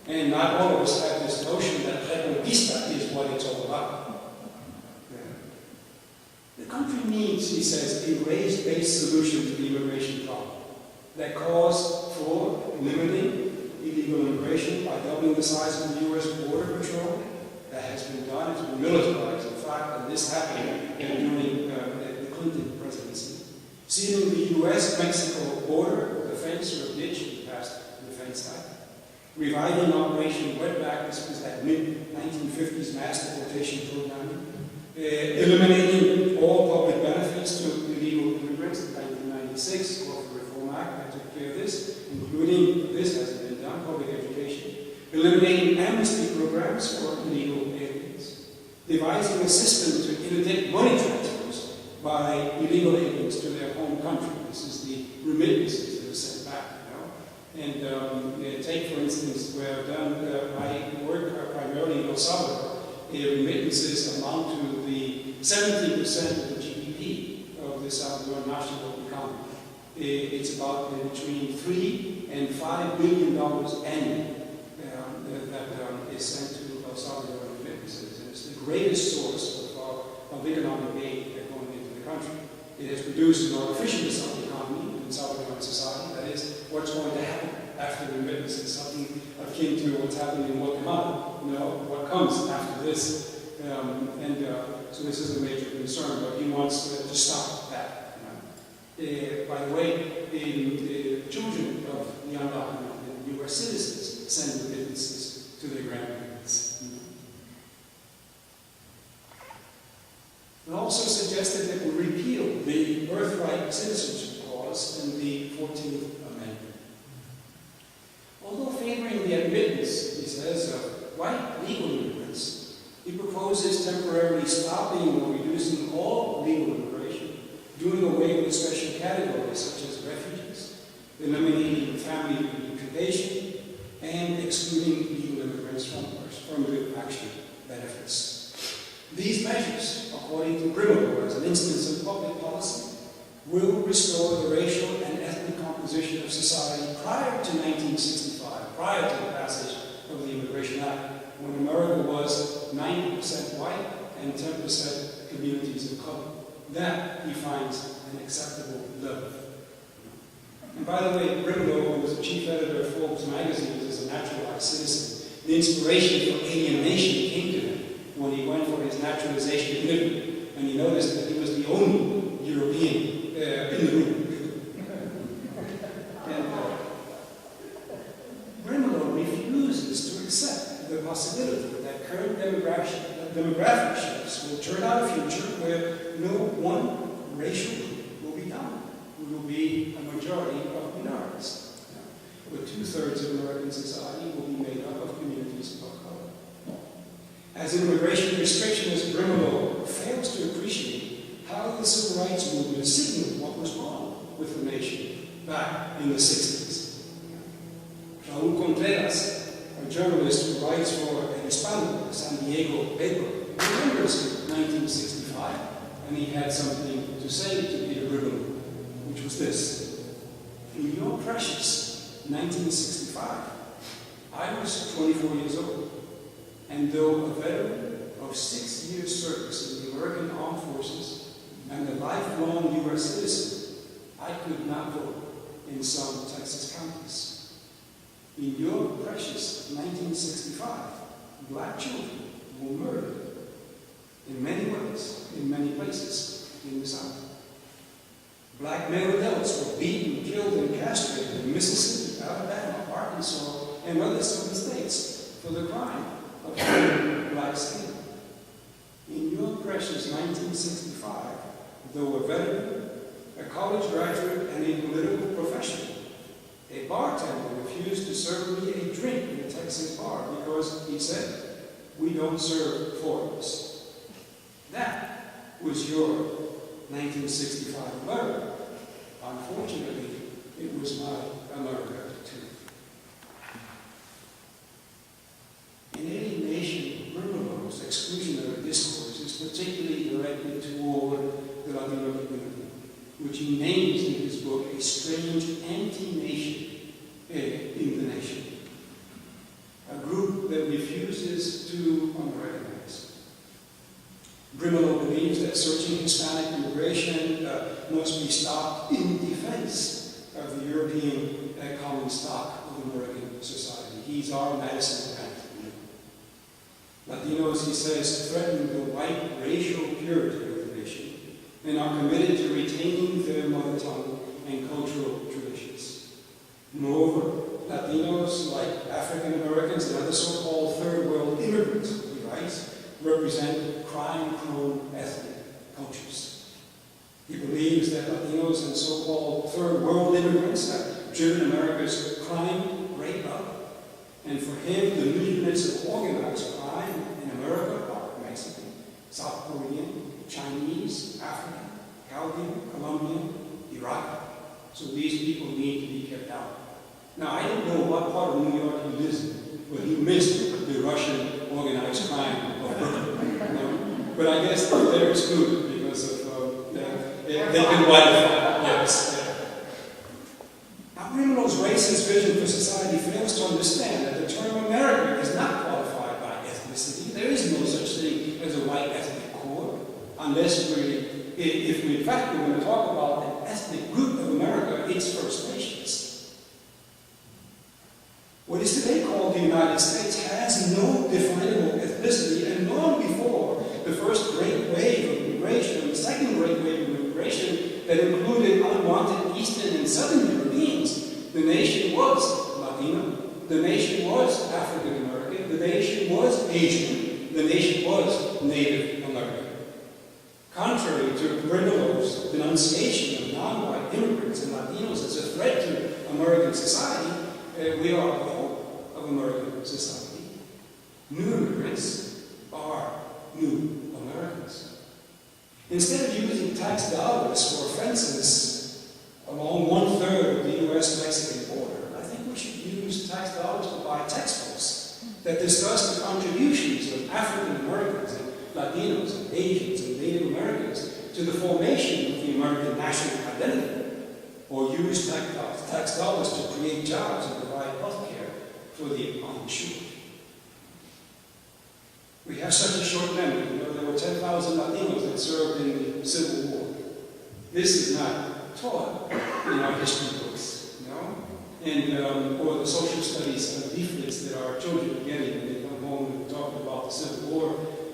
S4: And not all of us have this notion that Reconquista is what it's all about. The country needs, he says, a race-based solution to the immigration problem that calls for limiting illegal immigration by doubling the size of the U.S. border patrol. That has been done. It's been militarized, in fact, and this happened during the Clinton presidency. Sealing the U.S.-Mexico border with a fence or a ditch in the past Defense Act. Reviving Operation Wetback, this was that mid-1950s mass deportation program. Eliminating all public benefits to illegal immigrants in 1996, called for Reform Act that took care of this, including, this hasn't been done, public education. Eliminating amnesty programs for illegal aliens. Devising a system to interdict money transfers by illegal aliens to their home country. This is the remittances that are sent back, And take, for instance, where I've done my work primarily in El Salvador, remittances amount to the 17% of the GDP of the Salvadoran national economy. It's about between $3 and $5 billion annually that is sent to El Salvador remittances. And it's the greatest source of economic aid going into the country. It has produced an artificialness of the economy in Salvadoran society. That is, what's going to happen after remittances, something akin to what's happening in Guatemala. What comes after this? So this is a major concern, but he wants to stop that. By the way, the children of the undocumented U.S. citizens send remittances to their grandparents. It also suggested that we repeal the birthright citizenship clause in the 14th Amendment. Although favoring the admittance, he says, of white legal immigrants, he proposes temporarily stopping or reducing all legal immigration, doing away with special categories such as refugees, eliminating family reunification, and excluding legal immigrants from affirmative action benefits. These measures, according to Brimlow, as an instance of public policy, will restore the racial and ethnic composition of society prior to 1965, prior to the passage of the Immigration Act, when America was 90% white and 10% communities of color. That he finds an acceptable level. And by the way, Brimlow, who was the chief editor of Forbes magazine, is a naturalized citizen. The inspiration for alienation came to him when he went for his naturalization in Italy, and he noticed that he was the only European in the room. And Brimlow refuses to accept the possibility that current demographic shifts will turn out a future where no one racial group will be dominant. We will be a majority of minorities. American society will be made up of communities of color. As an immigration restrictionist, Brimelow fails to appreciate how the civil rights movement signaled what was wrong with the nation back in the 60s. Raúl Contreras, a journalist who writes for El Hispano, a San Diego paper, remembers 1965, and he had something to say to Peter Brimelow, which was this: "In your precious 1965, I was 24 years old, and though a veteran of 6 years' service in the American Armed Forces and a lifelong U.S. citizen, I could not vote in some Texas counties. In your precious 1965, black children were murdered in many ways, in many places in the South. Black male adults were beaten, killed, and castrated in Mississippi, Alabama, Arkansas, and other southern states for the crime of having black skin. In your precious 1965, though a veteran, a college graduate, and a political professional, a bartender refused to serve me a drink in a Texas bar because, he said, we don't serve foreigners. That was your 1965 America. Unfortunately, it was my America too." In alienation, Brimelow's exclusionary discourse is particularly directed toward the Latino community, which he names in his book a strange anti-nation in the nation, a group that refuses to Americanize. Brimelow believes that searching Hispanic immigration must be stopped in defense of the European common stock of American society. He's our Madison Grant. Latinos, he says, threaten the white racial purity of the nation and are committed to retaining their mother tongue and cultural traditions. Moreover, Latinos, like African Americans and other so-called third world immigrants, he writes, represent crime-prone ethnic cultures. He believes that Latinos and so-called third world immigrants have driven America's crime rate up, and for him, the new units of organized crime in America are Mexican, South Korean, Chinese, African, Chaldean, Colombian, Iraqi. So these people need to be kept out. Now, I don't know what part of New York he lives in, but he missed the Russian organized crime of Brooklyn. You know? But I guess they're excluded because of they can white. Yes. Now, Brimelow's racist vision for society fails to understand that the term American is not qualified by ethnicity. There is no such thing as a white ethnic core, unless if we in fact we're going to talk about an ethnic group of America, it's First Nations. What is today called the United States has no definable ethnicity, and long before the first great wave of immigration and the second great wave of immigration that included unwanted Eastern and Southern Europeans, the nation was Latino, the nation was African American, the nation was Asian, the nation was Native American. Contrary to Brimelow's denunciation of non-white immigrants and Latinos as a threat to American society, we are the hope of American society. New immigrants are new Americans. Instead of using tax dollars for fences along 1/3 of the U.S.-Mexican border, I think we should use tax dollars to buy textbooks that discuss the contributions of African Americans and Latinos and Asians and Native Americans to the formation of the American national identity, or use tax dollars to create jobs and provide health care for the uninsured. We have such a short memory. You know, there were 10,000 Latinos that served in the Civil War. This is not taught in our history books, you know, and or the social studies leaflets that our children are getting when they come home and talk about the Civil War.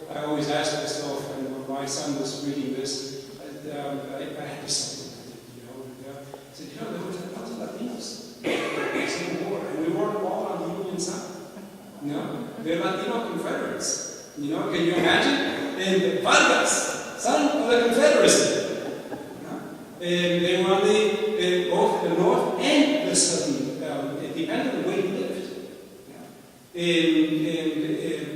S4: I always ask myself, and when my son was reading this, I had to supplement it, you know. And, I said, you know, there were 10,000 Latinos in the Civil War, and we weren't all on the Union side. You know, they're Latino Confederates. You know, can you imagine? And Vargas, son of the Confederacy. You know? And they were on both the north and the southern, it depended on the way you lived. New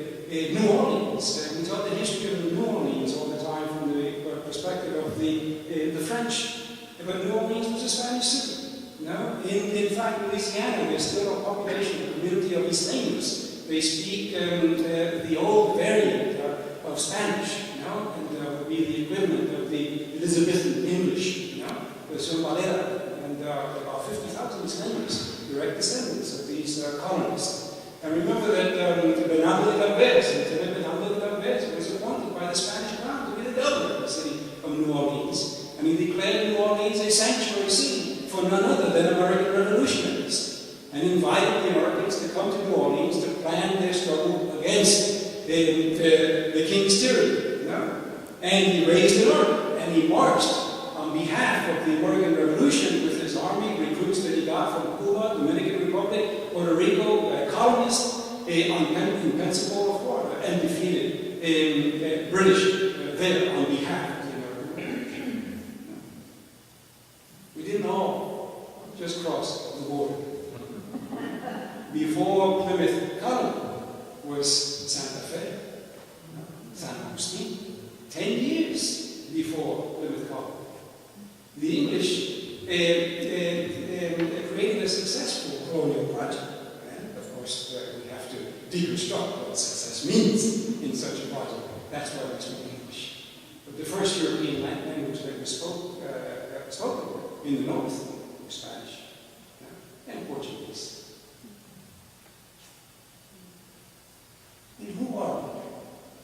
S4: Orleans. We taught the history of New Orleans all the time from the perspective of the French. But New Orleans was a Spanish city. No? In fact, Louisiana, there's still a population, a community of Isleños. They speak the old variant of Spanish, you know, and would be the equivalent of the Elizabethan English, you know, the Zumbalera, and about 50,000 Isleños, direct descendants of these colonists. And remember that Bernardo de Galvez, Lieutenant Bernardo de Galvez, was appointed by the Spanish crown to be the governor of the city of New Orleans. And he declared New Orleans a sanctuary city for none other than American revolutionaries, and invited the Americans to come to New Orleans to plan their struggle against the king's tyranny. You know? And he raised an army, and he marched on behalf of the American Revolution with his army, recruits that he got from Cuba, Dominican Republic, Puerto Rico, colonists in Pensacola, Florida, and defeated British there on behalf of the American Revolution. We didn't all just cross the border. Before Plymouth Colony was Santa Fe, San Agustin, 10 years before Plymouth Colony. The English created a successful colonial project. And of course, we have to deconstruct what success means in such a project. That's why we speak English. But the first European language that was spoken in the north was Spanish, and Portuguese. And who are we?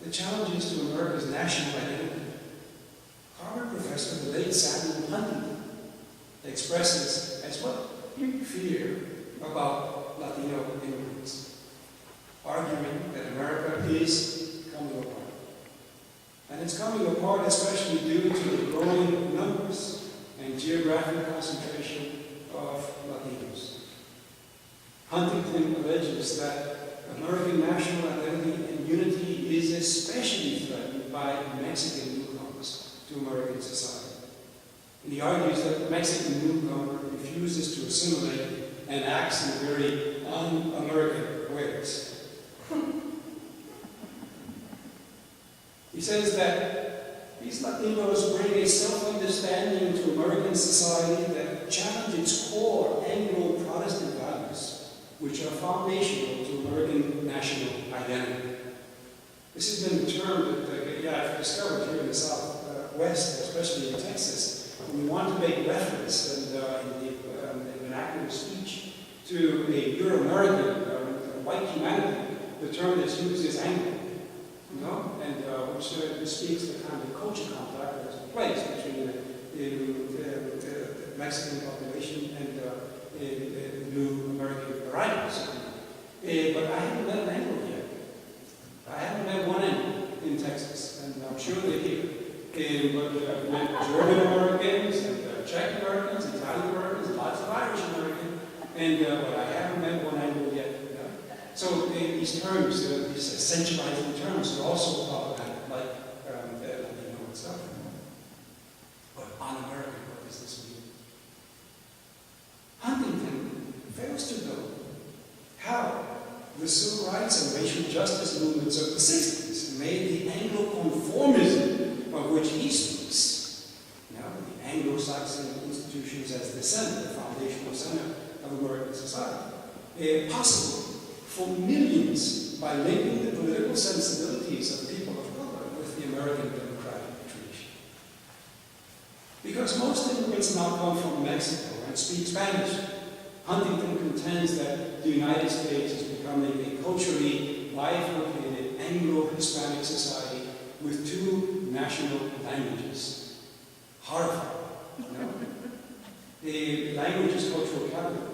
S4: The challenges to America's national identity. Harvard professor, the late Samuel Huntington, expresses as well fear about Latino immigrants, arguing that America is coming apart. And it's coming apart especially due to the growing numbers and geographic concentration of Latinos. Huntington alleges that American national identity and unity is especially threatened by Mexican newcomers to American society. And he argues that the Mexican newcomer refuses to assimilate and acts in very un-American ways. He says that these Latinos bring a self-understanding to American society that challenge its core Anglo-Protestant values, which are foundational to American national identity. This has been a term that I've discovered here in the Southwest, especially in Texas. When we want to make reference in the vernacular speech to a Euro-American white humanity, the term that's used is Anglo. You know, and which speaks the kind of culture contact that has place between the Mexican population and new American arrivals. But I haven't met an Anglo yet. I haven't met one Anglo in Texas, and I'm sure they're here. But I've met German Americans, and Czech Americans, Italian Americans, lots of Irish Americans, and but I haven't met one Anglo yet. So these terms, these essentializing terms, are also problematic, like Latino and stuff. But un-American, what does this mean? Huntington fails to know how the civil rights and racial justice movements of the 60s made the Anglo-conformism of which he speaks, now the Anglo-Saxon institutions as the center, the foundational center of American society, possible for millions by linking the political sensibilities of people of color with the American democratic tradition. Because most immigrants now come from Mexico and speak Spanish, Huntington contends that the United States is becoming a culturally bifurcated Anglo-Hispanic society with two national languages. Horrifying, you know? The language is cultural capital.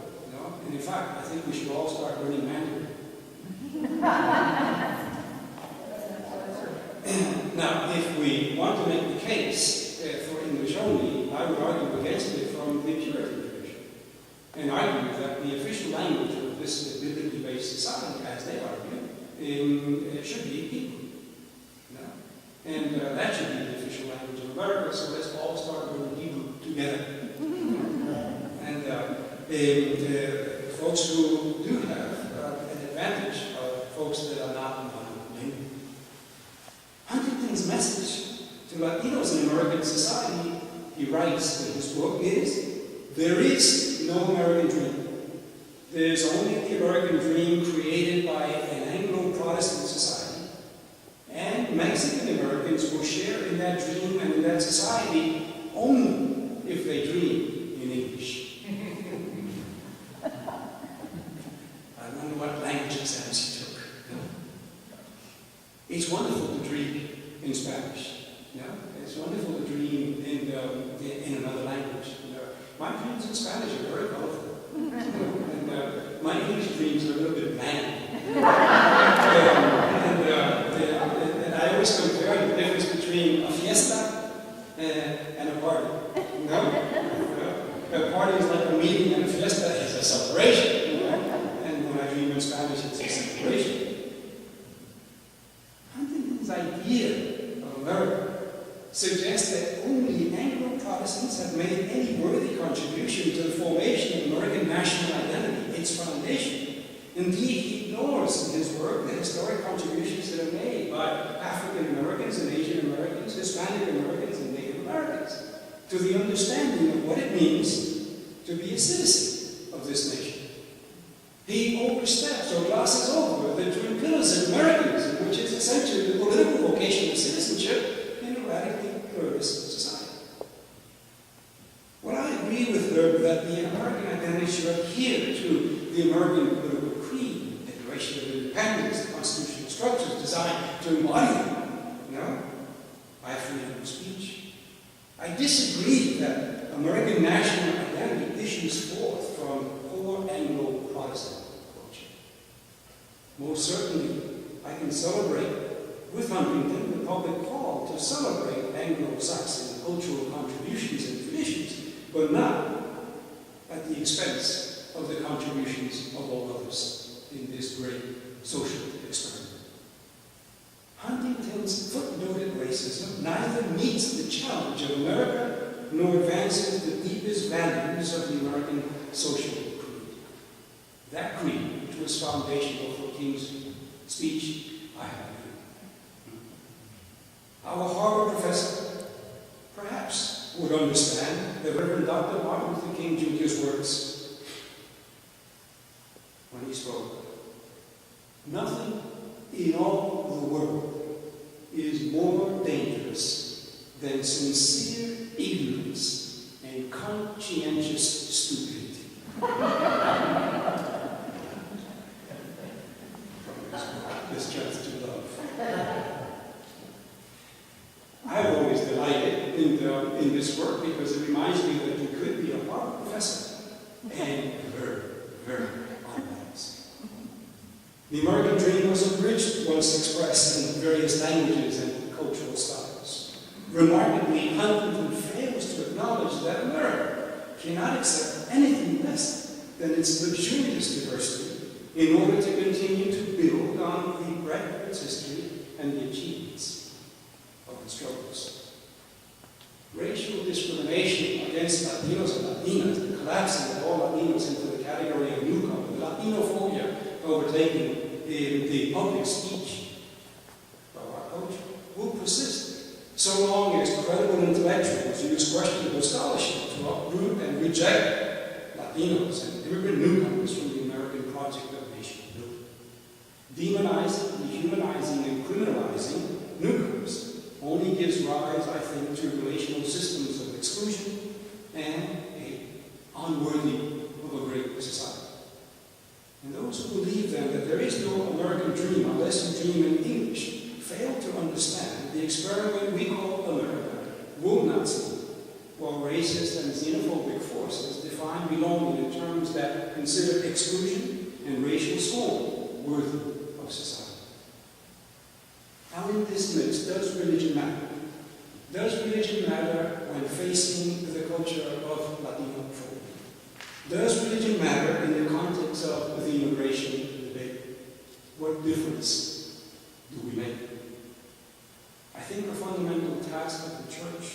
S4: And in fact, I think we should all start learning Mandarin. Now, if we want to make the case for English only, I would argue against it from the Puritan tradition, and argue that the official language of this biblically based society, as they argue, should be Hebrew. And that should be the official language of America, so let's all start learning Hebrew together. And folks who do have an advantage of folks that are not monolingual. Huntington's message to Latinos in American society, he writes in his book, is, there is no American dream. There's only the American dream created by an Anglo-Protestant society. And Mexican Americans will share in that dream and in that society only if they dream in English. I wonder what language exams he took. It's wonderful to dream in Spanish. It's wonderful to dream in another language. My dreams in Spanish are very colorful. And my English dreams are a little bit bland. And I always compare the difference between a fiesta and a party. A party is like a meeting, and a fiesta is a celebration. And when I dream in Spanish, it's a celebration. Huntington's idea of America suggests that only Anglo-Protestants have made any worthy contribution to the formation of American national identity, its foundation. Indeed, he ignores in his work the historic contributions that are made by African Americans and Asian Americans, Hispanic Americans and Native Americans, to the understanding of what it means to be a citizen of this nation. He oversteps or glosses over the twin pillars of Americanism, which is essentially the political vocation of citizenship in a radically pluralist society. Well, I agree with her that the American identity should adhere to the American political creed, the Declaration of Independence, the constitutional structures designed to embody them. I have freedom of speech. I disagree that American national identity issues forth from core Anglo-Protestant culture. Most certainly, I can celebrate with Huntington the public call to celebrate Anglo-Saxon cultural contributions and traditions, but not at the expense of the contributions of all others in this great social experiment. Huntington's footnoted racism neither meets the challenge of America nor advances the deepest values of the American social creed. That creed, which was foundational for King's speech, I have read. Our Harvard professor perhaps would understand the Reverend Dr. Martin Luther King Jr.'s words when he spoke. Nothing in all the world is more dangerous than sincere ignorance and conscientious stupidity. This chance to love. I've always delighted in this work because it reminds me that you could be a Harvard professor and very, very unwise. The American dream was abridged once expressed in various languages and cultural styles. Remarkably, Huntington fails to acknowledge that America cannot accept anything less than its luxurious diversity in order to continue to build on the breadth of its history and the achievements of its struggles. Racial discrimination against Latinos and Latinas, the collapsing of all Latinos into the category of newcomer, the Latinophobia overtaking the public speech of our culture, will persist so long as credible intellectuals use questionable scholarship to uproot and reject Latinos and immigrant newcomers from the American project of nation building. Demonizing, dehumanizing, and criminalizing newcomers only gives rise, I think, to relational systems of exclusion and unworthy of a great society. And those who believe then that there is no American dream unless you dream in English fail to understand the experiment we call America will not succeed, while racist and xenophobic forces define belonging in terms that consider exclusion and racial scorn worthy of society. Now in this midst, does religion matter? Does religion matter when facing the culture of Latinophobia? Does religion matter in the context of the immigration debate? What difference do we make? I think the fundamental task of the church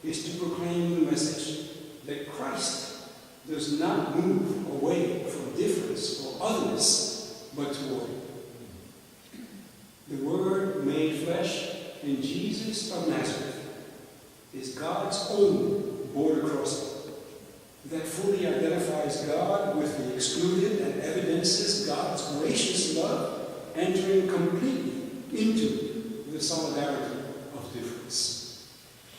S4: is to proclaim the message that Christ does not move away from difference or otherness, but toward it. in Jesus of Nazareth is God's own border crossing that fully identifies God with the excluded and evidences God's gracious love entering completely into the solidarity of difference.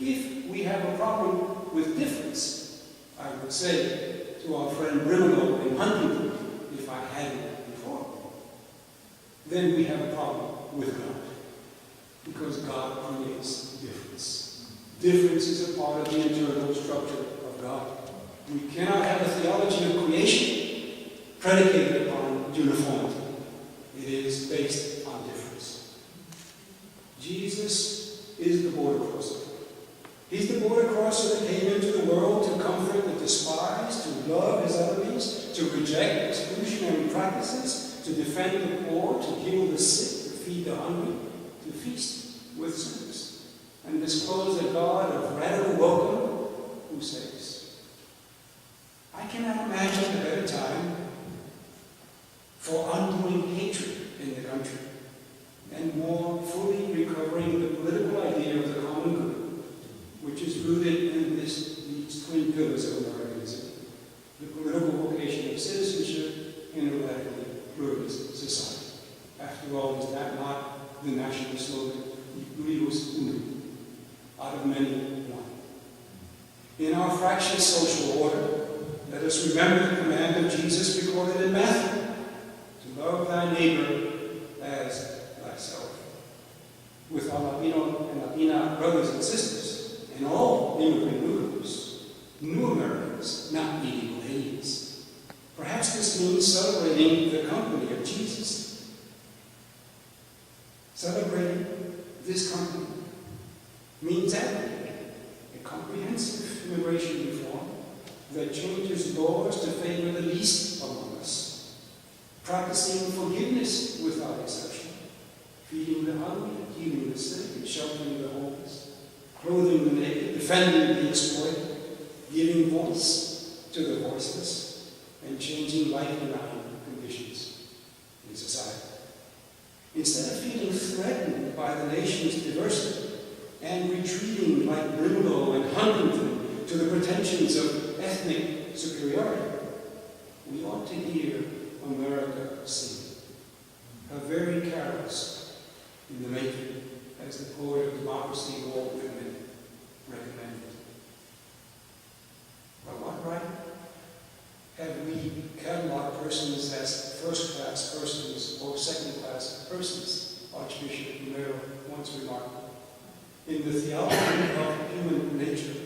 S4: If we have a problem with difference, I would say to our friend Brimlow in Huntington, if I hadn't before, then we have a problem with God. Because God creates difference. Difference is a part of the internal structure of God. We cannot have a theology of creation predicated upon uniformity. It is based on difference. Jesus is the border crosser. He's the border crosser that came into the world to comfort the despised, to love his enemies, to reject exclusionary practices, to defend the poor, to heal the sick, to feed the hungry, to feast with sinners, and disclose a God of radical welcome who saves. I cannot imagine a better time for undoing hatred in the country and more fully recovering the political idea of the common good, which is rooted in these twin pillars of Americanism: the political vocation of citizenship in a radically pluralist society. After all, is that not the national slogan, Pluribus Unum, out of many one? In our fractious social order, let us remember the command of Jesus recorded in Matthew, to love thy neighbor as thyself. With our Latino and Latina brothers and sisters, and all immigrant newcomers, new Americans, not illegal aliens. Perhaps this means celebrating the company of Jesus. Celebrating this company means advocating a comprehensive immigration reform that changes laws to favor the least among us, practicing forgiveness without exception, feeding the hungry, healing the sick, and sheltering the homeless, clothing the naked, defending the exploited, giving voice to the voiceless, and changing life-denying conditions in society. Instead of feeling threatened by the nation's diversity and retreating like Brimlow and Huntington to the pretensions of ethnic superiority, we ought to hear America sing her very carols in the making, as the poet of Democracy Walt Whitman recommended. By what right have we cataloged persons as first-class persons or second-class persons? Archbishop Romero once remarked. In the theology of human nature,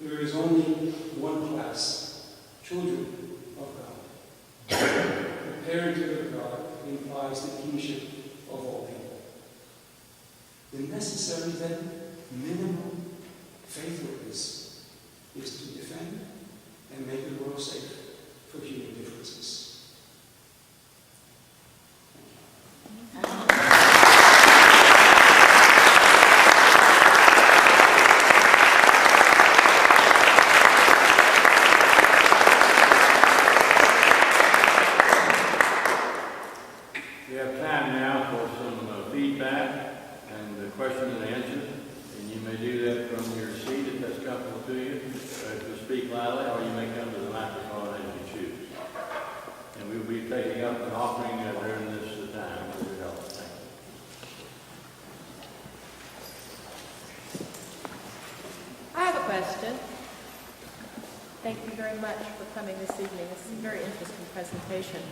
S4: there is only one class: children of God. The parentage of God implies the kingship of all people. The necessary, then, minimum faithfulness is to defend and make the world safe for human differences.
S2: We have time now for some feedback and questions and answers. And you may do that from your seat if that's comfortable to you, to speak loudly, or you may come to the microphone as you choose. And we will be taking up an offering during this time with your help. Thank you.
S5: I have a question. Thank you very much for coming this evening. This is a very interesting presentation.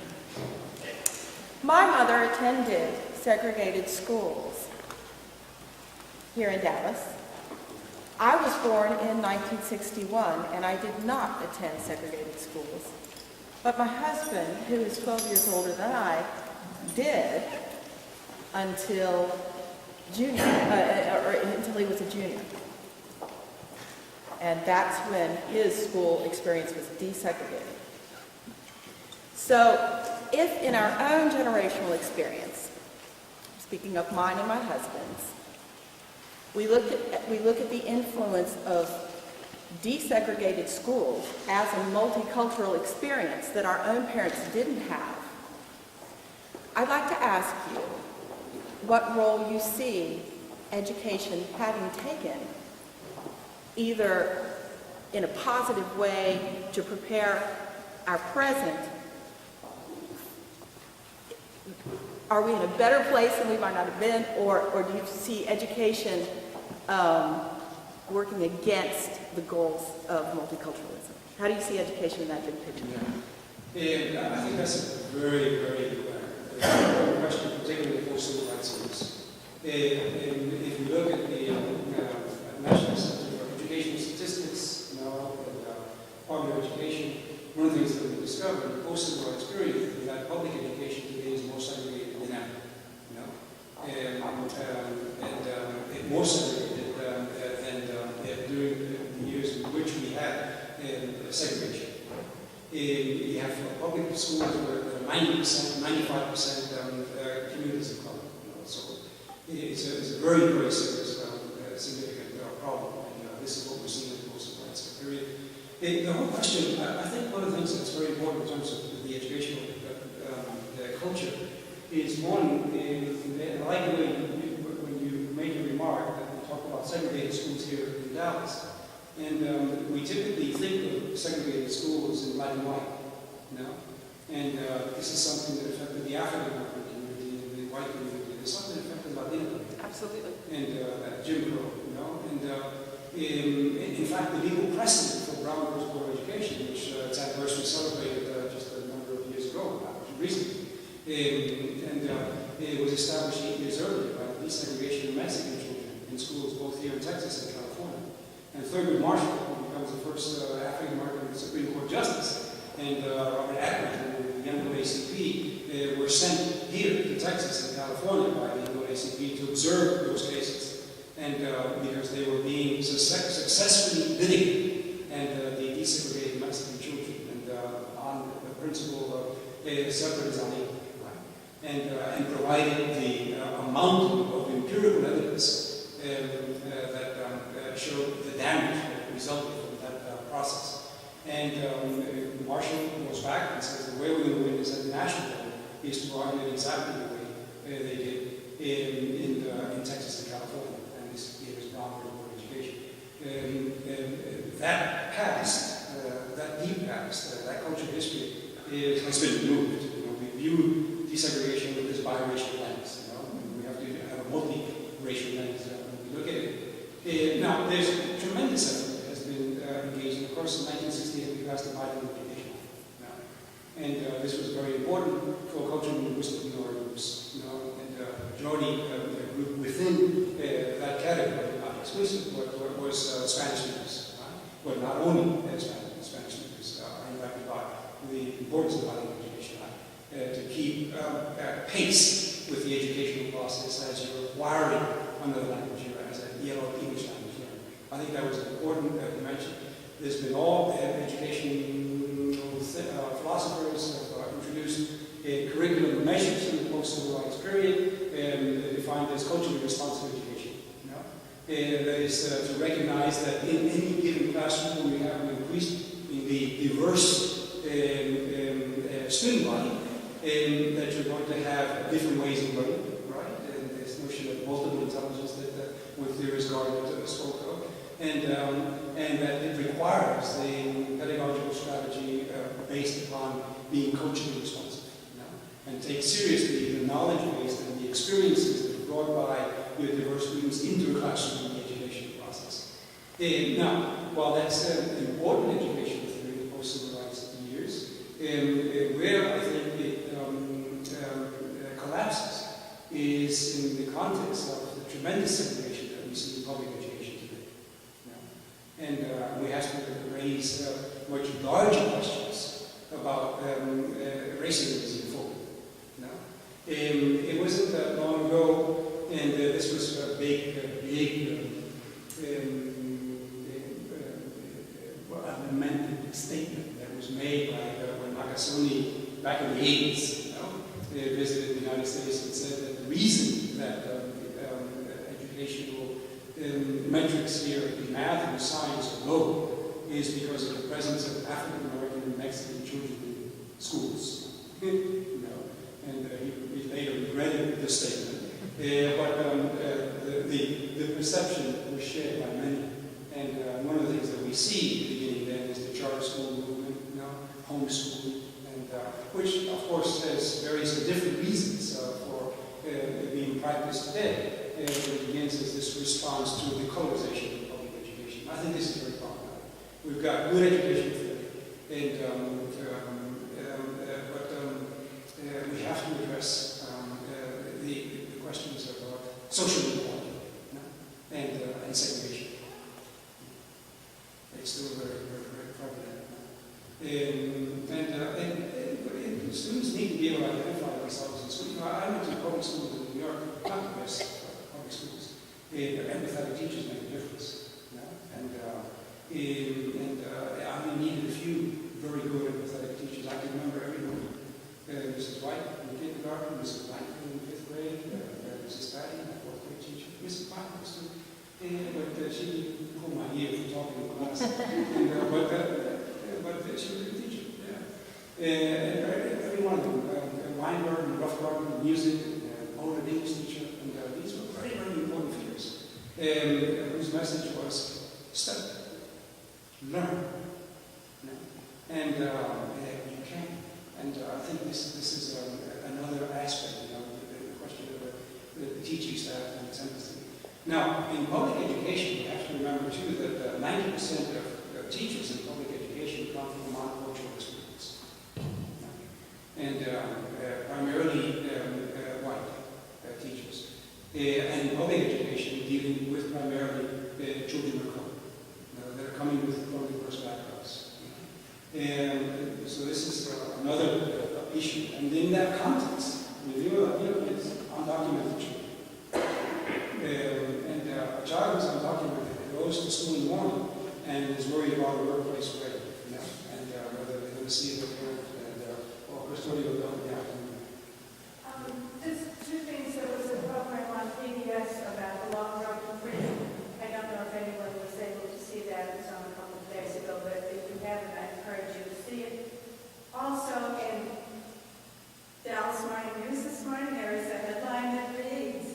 S5: My mother attended segregated schools here in Dallas. I was born in 1961, and I did not attend segregated schools. But my husband, who is 12 years older than I, did until until he was a junior. And that's when his school experience was desegregated. So, if in our own generational experience, speaking of mine and my husband's, we look at the influence of desegregated schools as a multicultural experience that our own parents didn't have, I'd like to ask you what role you see education having taken, either in a positive way to prepare our present, are we in a better place than we might not have been, or do you see education working against the goals of multiculturalism? How do you see education in that big picture?
S4: And I think that's a very, very important question, particularly for civil rights groups. And if you look at the National Center for Educational Statistics, and Department of Education, one of the things that we discovered in the post-civil rights period is that public education today is more segregated than ever. And more segregated than during the years in which we had segregation. You have public schools where 90%, 95% communities of color. So it's a very, very serious, significant problem. And this is what we're seeing in the post-civil rights period. The whole question, I think one of the things that's very important in terms of the educational culture is one, I like the way when you make a remark that we talk about segregated schools here in Dallas. And we typically think of segregated schools in black and white, And this is something that affected the African American community and the white community. There's something that affected Latinophobia.
S5: Absolutely.
S4: And Jim Crow, And in fact, the legal precedent for Brown versus Board of Education, which its anniversary celebrated just a number of years ago, recently, it was established 8 years earlier by the desegregation of Mexican children in schools both here in Texas and California. And Thurgood Marshall, who becomes the first African-American Supreme Court Justice, and Robert Atwood, the NAACP, were sent here to Texas and California by the NAACP to observe those cases. And because they were being successfully litigated, and they desegregated Mexican children, and on the principle of separate design, and provided the amount of empirical evidence that showed the damage that resulted from that process. And Marshall goes back and says the way we're going to win this at the national level is to argue it exactly the way they did in Texas and California. And this gave us Brown versus Board of Education. That past, that deep past, that cultural history has been removed. We view desegregation with this biracial lens. We have to have a multi-racial lens when we look at it. Now, there's tremendous effort that has been engaged. Of course, in 1968, we passed the Bible Education Act. And this was very important for cultural and linguistic minority groups. And the majority group within that category, not exclusive, but was Spanish speakers. But not only Spanish speakers are impacted by the importance of Bible Education Act to keep pace with the educational process as you're acquiring another language here, as a yellow English language here. I think that was important that we mentioned. There's been all educational philosophers have introduced curriculum measures in the post-civil rights period, and defined as culturally responsive education. That is to recognize that in any given classroom we have an increase in the diverse student body, that you're going to have different ways of learning, right? And this notion of multiple intelligence that one theorist Gardner spoke of, and that it requires the pedagogical strategy based upon being culturally responsive, and take seriously the knowledge base and the experiences that are brought by your diverse students into a classroom in the education process. Now, while that's an important education theory in post-civil rights years, where I think it collapses is in the context of the tremendous segregation that we see in public education today. And we have to raise much larger questions about racism and xenophobia. It wasn't that long ago, and this was a big amended statement that was made by when Nakasone back in the 80s, visited the United States and said that the reason that educational metrics here in math and science are low is because of the presence of African American and Mexican children in schools. And he later regretted the statement. But the perception was shared by many. And one of the things that we see at the beginning then is the charter school movement, homeschooling, and which of course has various different reasons for being practiced today. It begins as this response to the colorization of public education. I think this is very problematic. We've got good education theory, but we have to address the questions of social inequality and segregation. It's still very, very, very prevalent. And students need to be able to identify themselves in school. I went to public schools in New York, not the best public schools. Empathetic teachers make a difference. I only needed a few very good empathetic teachers. I can remember everyone. Mrs. White in kindergarten, Mrs. Langford in 5th grade, Mrs. Patty, my 4th grade teacher, Mrs. White was too. But she pulled my ear from talking in class. But she was a good teacher, and every one of them, Weinberg and Roughgarden, music, older English teacher, and these were very, very important figures, whose message was study, learn, and you can. And I think this is another aspect, the question of the teaching staff and its empathy. Now, in public education, you have to remember too that 90% of teachers in public education come from monocultural schools, and primarily white teachers. And in public education, dealing with primarily children of color that are coming from diverse backgrounds. And so this is another issue. And in that context, with kids, undocumented children, and a child who's undocumented goes to school in the morning and is worried about a workplace grade, and whether they're going to see their parent or custodial adult in the afternoon.
S6: Just two things. There was a program on PBS about the long road to freedom. I don't know if anyone was able to see that. It was on a couple of days ago, but if you haven't, I encourage you to see it. Also, in Dallas Morning News this morning, there is a headline that reads,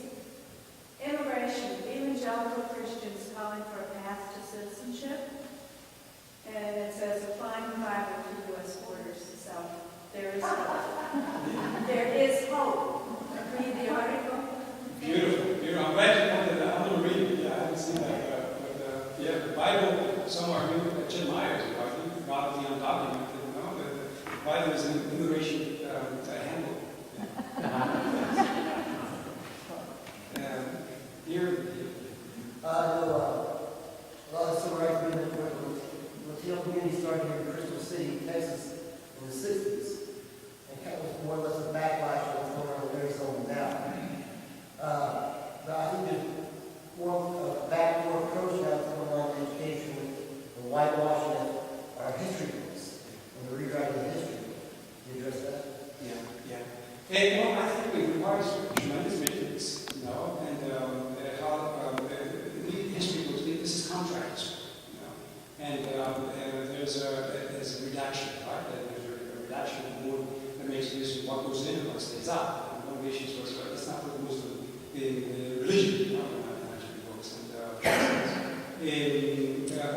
S6: "Immigration, evangelical Christians calling for a path to citizenship." And it says, "Applying the Bible to U.S. borders." So there is hope. There is hope. Read the article.
S4: Beautiful. I'm glad you pointed that out. I'm going to read it. Yeah, I haven't seen that. The Bible, some argue, Jim Myers argued, God of the undocumented. The Bible is an immigration handbook. Here,
S7: a lot of civil rights movement Latino community started here in Crystal City, Texas, in the 60s, and kind of more or less a backlash of what's going on in Arizona now. But I think there's more backdoor approach now that's going on in education with the whitewashing of our history books and the rewriting of history. Can you address that?
S4: Yeah. Well, I think it requires tremendous vigilance, and how history books, this is contracts, and there's a redaction, right? There's a redaction of the word that makes this what goes in and what stays out. And one of the issues was let's not put Muslim in religion, in history books,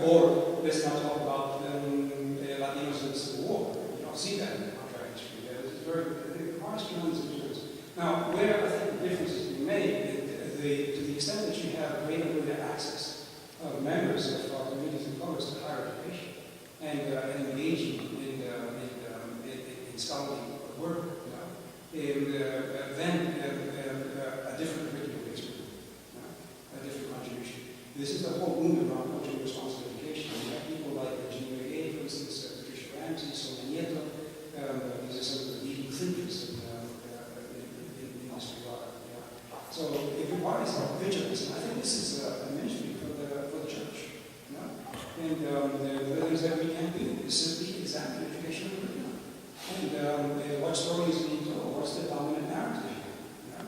S4: or let's not talk about Latinos in the Civil War. You don't see that in the contract history. It requires tremendous vigilance. Now, where I think the difference is being made, to the extent that you have greater access of members of communities and colors to higher education and engaging in scholarly work, then a different curriculum experience, a different contribution. This is the whole movement around culturally responsible education. You have people like Virginia Gay, for instance, Patricia Ramsey, Sonia Nieto. These are some of the leading thinkers in this regard. So it requires vigilance, and I think this is a ministry for the church. And the things that we can do is simply examine educational curriculum and what stories being told, what's the dominant narrative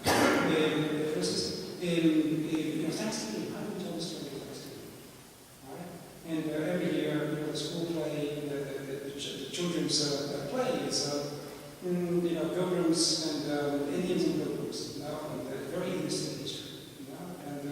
S4: here. For instance, Thanksgiving, how do we tell the story of Thanksgiving? All right? And every year, the school play, the children's play is pilgrims and Indians and pilgrims, and very innocent history, and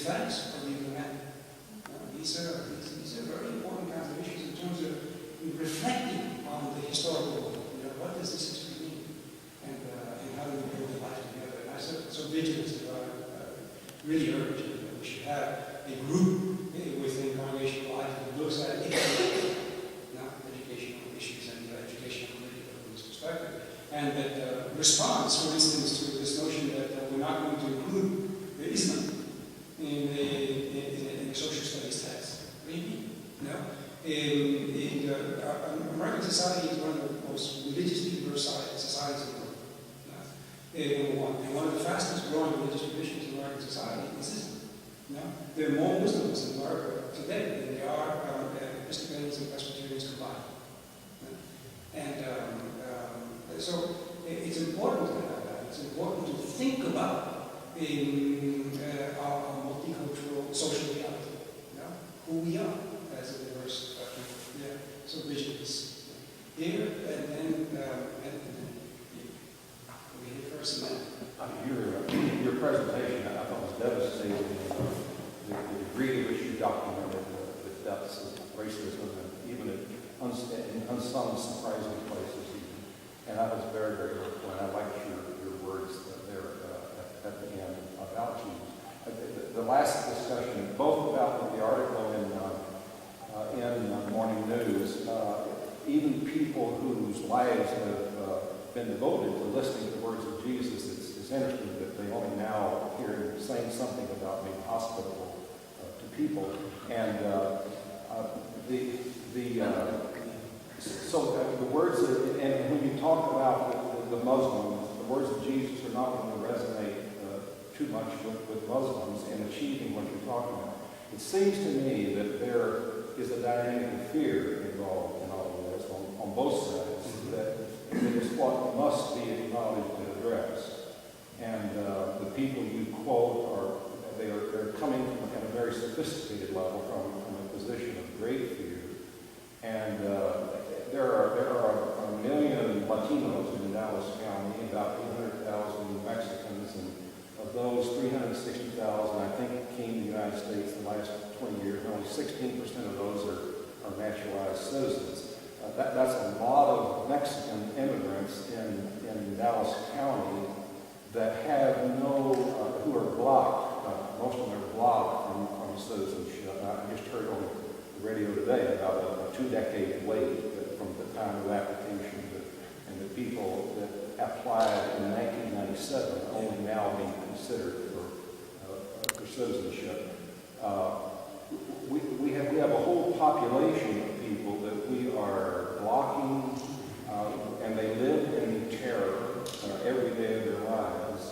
S4: thanks for leaving that. These are very important kinds of issues in terms of reflecting on the historical world. What does this history mean? And how do we build a life together? And I so vigilance that I really urge that we should have a group within congregational life that looks at education, not educational issues and educational curriculum from this perspective, and that responds, for instance, to this notion that we're not going to include Islam in a social studies text. What do you mean? No. American society is one of the most religiously diverse societies in the world. Number one. And one of the fastest growing religious traditions in American society is Islam. No? There are more Muslims in America today than there are Episcopalians and Presbyterians combined. And so it's important to have that. It's important to think about our multicultural social reality, who we are as a diverse people. So vigilance. Here and then we hit first and then.
S8: Your presentation, I thought, was devastating. The degree to which you documented the depths of racism, and even in unsung, surprising places. And I was very, very hurtful, and I liked your words there at the end about you. The last discussion, both about the article in Morning News, even people whose lives have been devoted to listening to the words of Jesus, it's interesting that they only now hear him saying something about being hospitable to people. And the words, and when you talk about the Muslims, the words of Jesus are not going to resonate too much with Muslims in achieving what you're talking about. It seems to me that there is a dynamic of fear involved in all of this on both sides, that is what must be acknowledged and addressed. And the people you quote they're coming from a very sophisticated level, from a position of great fear. And there are 1 million Latinos in Dallas County, about 800,000 Mexicans, and of those 360,000, I think, came to the United States in the last 20 years. Only 16% of those are naturalized citizens. That's a lot of Mexican immigrants in Dallas County that have who are blocked. Most of them are blocked from citizenship. I just heard on the radio today about a 2-decade wait from the time of application and the people that applied in 1997 only now being considered for citizenship. We have a whole population of people that we are blocking, and they live in terror every day of their lives.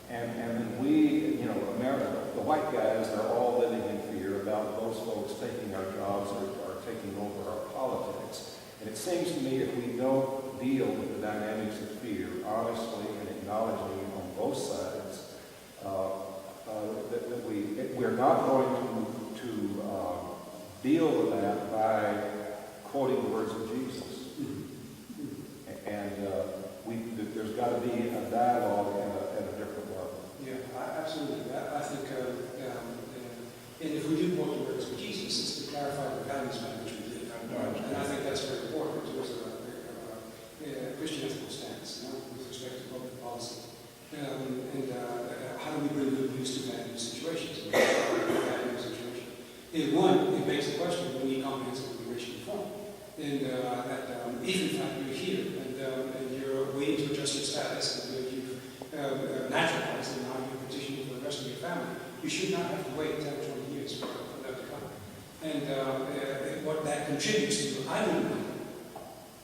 S8: And then we, America, the white guys are all living in fear about those folks taking our jobs or taking over our politics. And it seems to me if we don't deal with the dynamics of fear honestly and acknowledging it on both sides, that we're not going to deal with that by quoting the words of Jesus. And there's got to be a dialogue at a different level.
S4: Yeah, absolutely. I think, and if we do quote the words of Jesus, it's to clarify the values by which we live. And I think that's very important in terms of a Christian ethical stance, with respect to public policy. And how do we bring good news to bad news situations? One, it begs the question, we need comprehensive immigration reform. And if in fact you're here and you're waiting to adjust your status and you've naturalized and now you're petitioning for the rest of your family, you should not have to wait 10 or 20 years for them to come. And what that contributes to, I wouldn't know.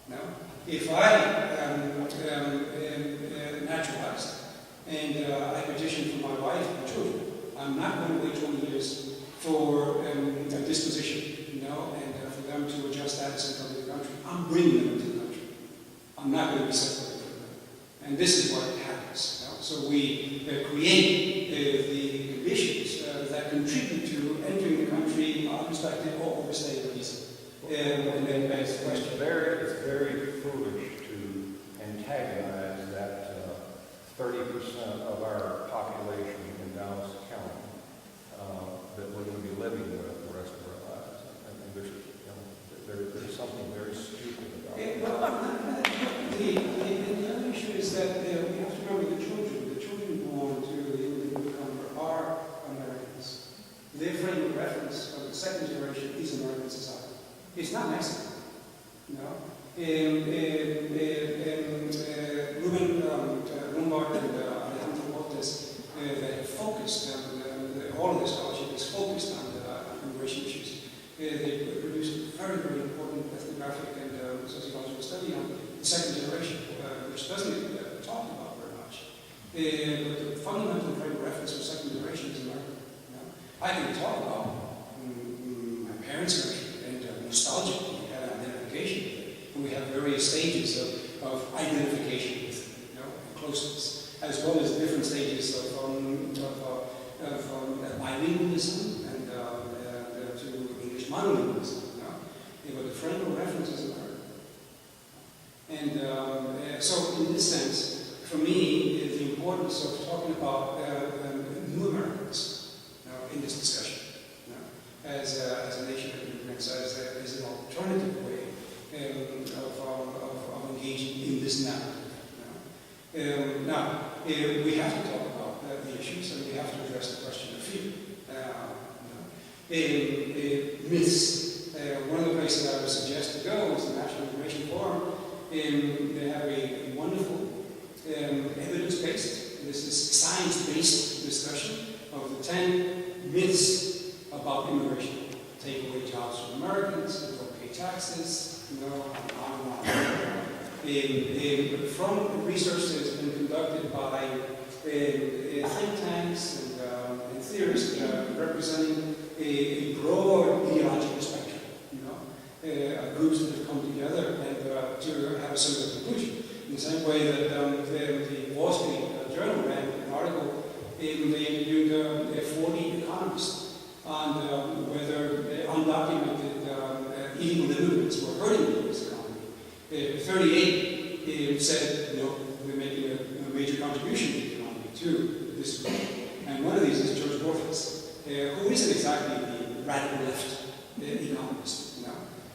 S4: No? If I am naturalized and I petition for my wife and children, I'm not going to wait 20 years for a disposition, and for them to adjust status and come to the country. I'm bringing them to the country. I'm not going to be separated from them. And this is what happens. So we create the conditions that contribute to entering the country unrespected or overstayed visa. And then begs the question.
S8: It's very foolish to antagonize that 30% of our population in Dallas County
S4: It's not Mexico. No. Ruben Lombard and Alejandro Cortes, they have focused, all of the scholarship is focused on immigration issues. They produced a very, very important ethnographic and sociological study on the second generation, which doesn't get talked about very much. But the fundamental frame of reference for second generation is America. I can talk about my parents' country and nostalgic. We have an identification with it, and we have various stages of identification with it, and closeness, as well as different stages of bilingualism and to English monolingualism. But the frame of reference is America. And so, in this sense, for me, the importance of talking about new Americans in this discussion, as a nation of immigrants, as an alternative way of engaging in this narrative. Now, we have to talk about the issues, and we have to address the question of fear. Myths. One of the places I would suggest to go is the National Immigration Forum. They have a wonderful evidence-based, this is science-based discussion of the 10 myths about immigration. Take away jobs from Americans, don't pay taxes, on and on. From research that has been conducted by think tanks and theorists representing a broad ideological spectrum, groups that have come together and to have a similar conclusion. In the same way that the Wall Street Journal ran an article, they interviewed 40 economists on whether undocumented illegal immigrants were hurting the U.S. economy. 38 said, we're making a major contribution to the economy, to this group. And one of these is George Borges, who isn't exactly the radical left economist.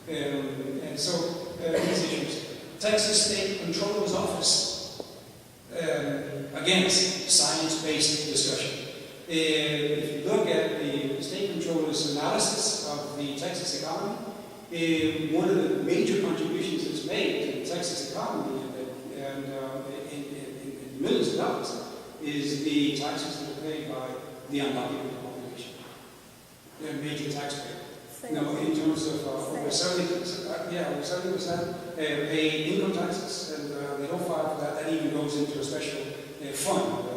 S4: And so these issues. Texas State Controller's Office against science-based discussion. If you look at the State Controller's analysis of the Texas economy, one of the major contributions it's made to the Texas economy and in millions of dollars is the taxes that are paid by the undocumented population. They're a major taxpayer. No, in terms of over 70% pay income taxes, and they don't file for that. That even goes into a special fund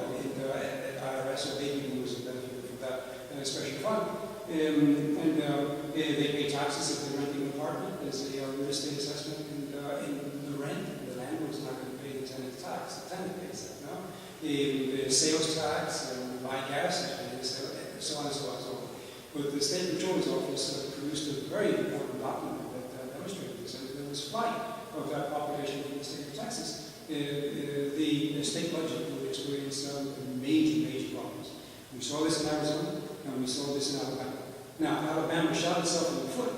S4: at IRS, or baby boomers have benefited from that special fund. They pay taxes if they're renting an apartment. There's a real estate assessment in the rent. The landlord's not going to pay the tenant tax. The tenant pays that. No, the sales tax and buy gas, and so on and so on and so on. But the State Controller's Office produced a very important document that demonstrated this. And there was flight of that population from the state of Texas. The state budget would experience major problems. We saw this in Arizona, and we saw this in Alabama. Now, Alabama shot itself in the foot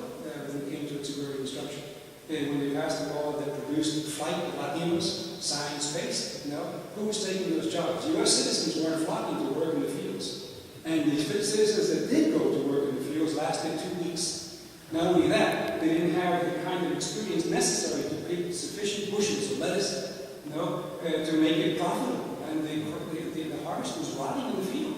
S4: when it came to its agrarian structure. When they passed a law that produced flight of Latinos, science-based, who was taking those jobs? U.S. citizens weren't flocking to work in the fields. And the citizens that did go to work in the fields lasted 2 weeks. Not only that, they didn't have the kind of experience necessary to pick sufficient bushels of lettuce, to make it profitable. And the harvest was rotting in the field.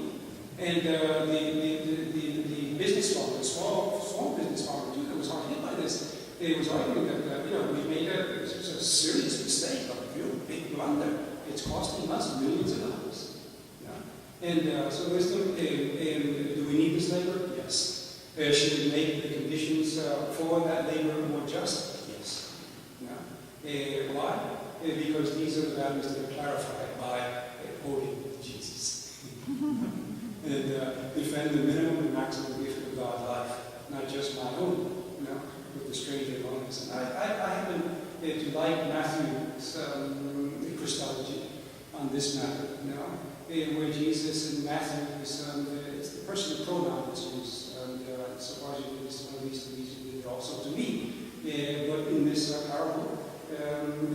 S4: And the business farmer, small business farmer, that was hard hit by this, it was arguing that we made a serious mistake, a real big blunder. It's costing us millions of dollars. And so there's do we need this labor? Yes. Should we make the conditions for that labor more just? Yes. Why? Because these are the values that are clarified by quoting Jesus. And defend the minimum and maximum gift of God life, not just my own, but the stranger among us. And I happen to like Matthew's Christology on this matter, where Jesus in Matthew it's the personal pronoun that's used, and so far as it's one of these things also to me. But in this parable,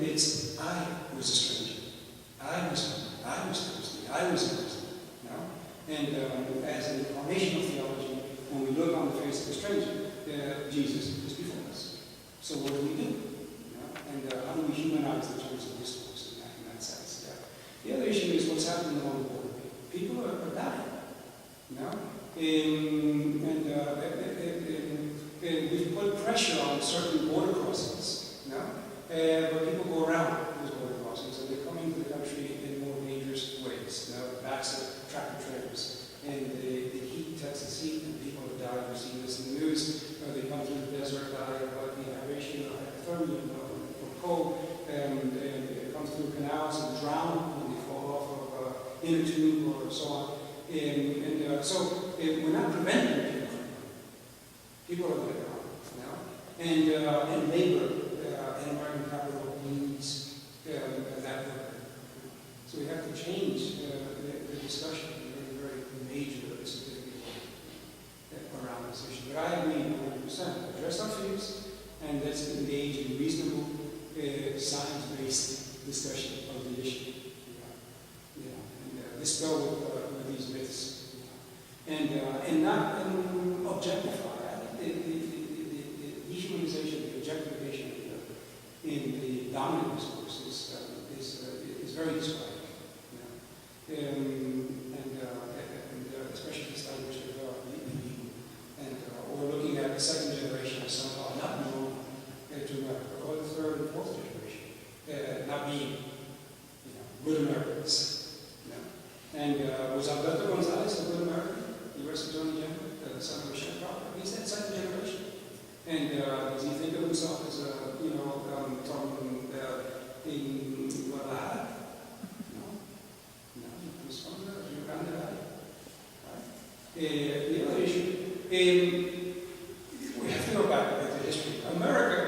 S4: it's I was a stranger, I was thirsty, I was a person. And as an incarnational theology, when we look on the face of a stranger, Jesus is before us. So what do we do? And how do we humanize the terms of discourse in that sense? Yeah. The other issue is what's happening along the border. People are dying. And we've put pressure on certain border crossings, but people go around those border crossings and they come into the country in more dangerous ways. Backs of tractor trailers, and the heat, Texas heat, and people have died. We've seen this in the news. They come through the desert, die of dehydration or hypothermia from cold, and it comes through canals and drown when they fall off of inner tube or so on. So we're not preventing people from coming. People are going to come, and labor in American capital needs that work. So we have to change the discussion in a very major, significant way around this issue. But I agree 100%. Address our fears, and let's engage in reasonable, science-based discussion of the issue. Let's go with these myths, and not objectify. I think the dehumanization, the objectification in the dominant discourse is very describing. Especially this language of the evil, or looking at the second generation as somehow not known to America, or the third and fourth generation not being, good Americans. And was Alberto Gonzalez a good American, U.S. Attorney General, the son of a sharecropper? He's that second generation. And does he think of himself as a, in Guadalajara? No, he comes from the Rio Grande Valley. Right? The other issue, we have to go back to history. America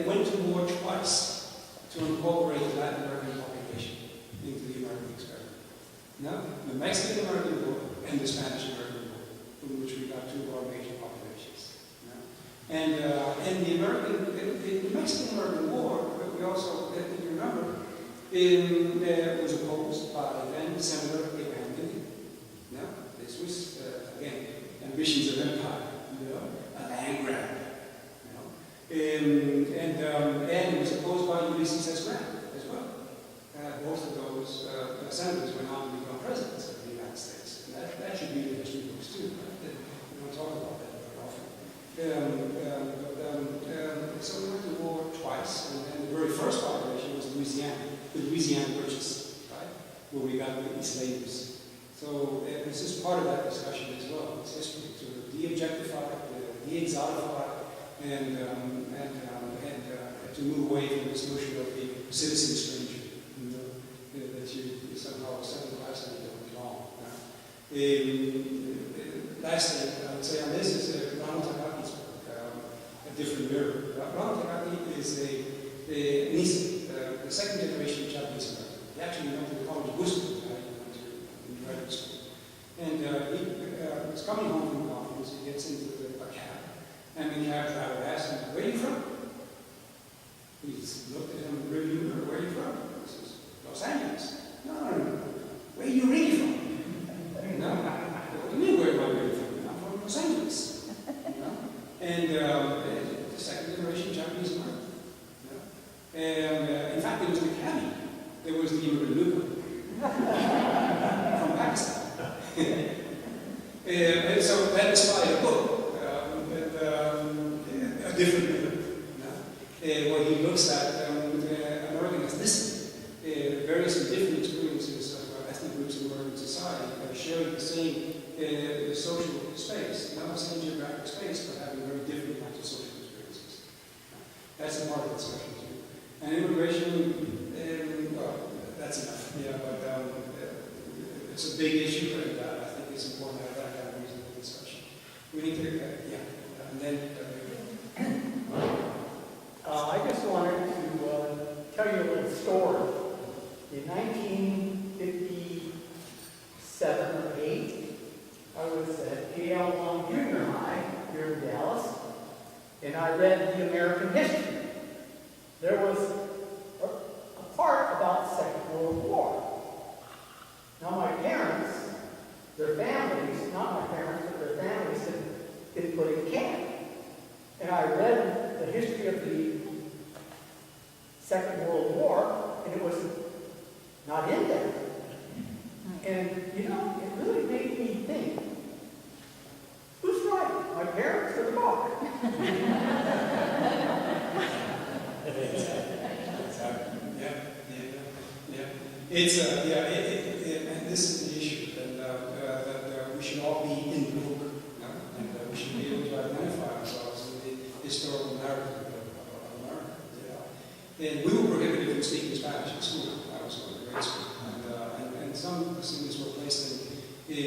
S4: went to war twice to incorporate the Latin American population into the American experiment. The Mexican-American War and the Spanish-American War, from which we got two of our major populations. And the Mexican-American War, we also, if you remember, was opposed by then Senator Abraham Lincoln. This was, again, ambitions of empire, a land grab. And it was opposed by Ulysses S. Grant as well. Both of those senators went on to become presidents of the United States. And that should be in the history books too. Right? We don't talk about that very often. So we went to war twice, and the very first population was Louisiana, the Louisiana Purchase, right? Where we got the slaves. So this is part of that discussion as well. It's history to de-objectify, de-exotify, and to move away from this notion of the citizen stranger, that you somehow second-class and you don't belong. Lastly, I would say on this is Ronald Takaki's book, A Different Mirror. Ronald Takaki is the second generation Japanese American. He actually went to the college of wisdom. He went to graduate school. And he was coming home from the conference. He gets into a cab, and the cab driver asks him, "Where are you from?" He looked at him in the rearview mirror. "Where are you from?" He says, "Los Angeles." No. "Where are you really from?" "No. What do you mean, where am I really from?" "I'm from Los Angeles." And the second generation Japanese American. And in fact, it was the cabbie. There was the immigrant Luca from Pakistan. And so that inspired a book, A Different Mirror. Where he looks at American ethnicity, various and different experiences of ethnic groups in American society, sharing the same social space, not the same geographic space, but having very different kinds of social experiences. That's a part of the discussion too. And immigration, well, that's enough. But it's a big issue, and I think it's important to have that kind of reasonable discussion. We need to, and then.
S9: I just wanted to tell you a little story. In 1957 or 8, I was at J.L. Long Junior High here in Dallas, and I read the American history. There was a part about the Second World War. Now my parents, their families, not my parents, but their families had been put in camp. And I read Second World War, and it was not in there. And, you know, it really made me think, who's right, my parents or the book?
S4: It's and this is the issue that we should all be in the book, and we should be able to identify ourselves in the historical narrative of America. And we were prohibited from speaking Spanish in school. I was going to grade school, and some students were placed in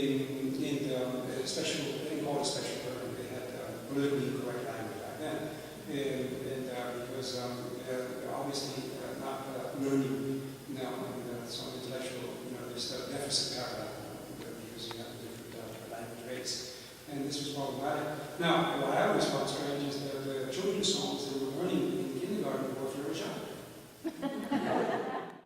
S4: special, they called it special learning. They had politically incorrect language back then, and because obviously not learning now some intellectual, there's a deficit paradigm because you have different language rates, and this was problematic. Now, what I always found strange is that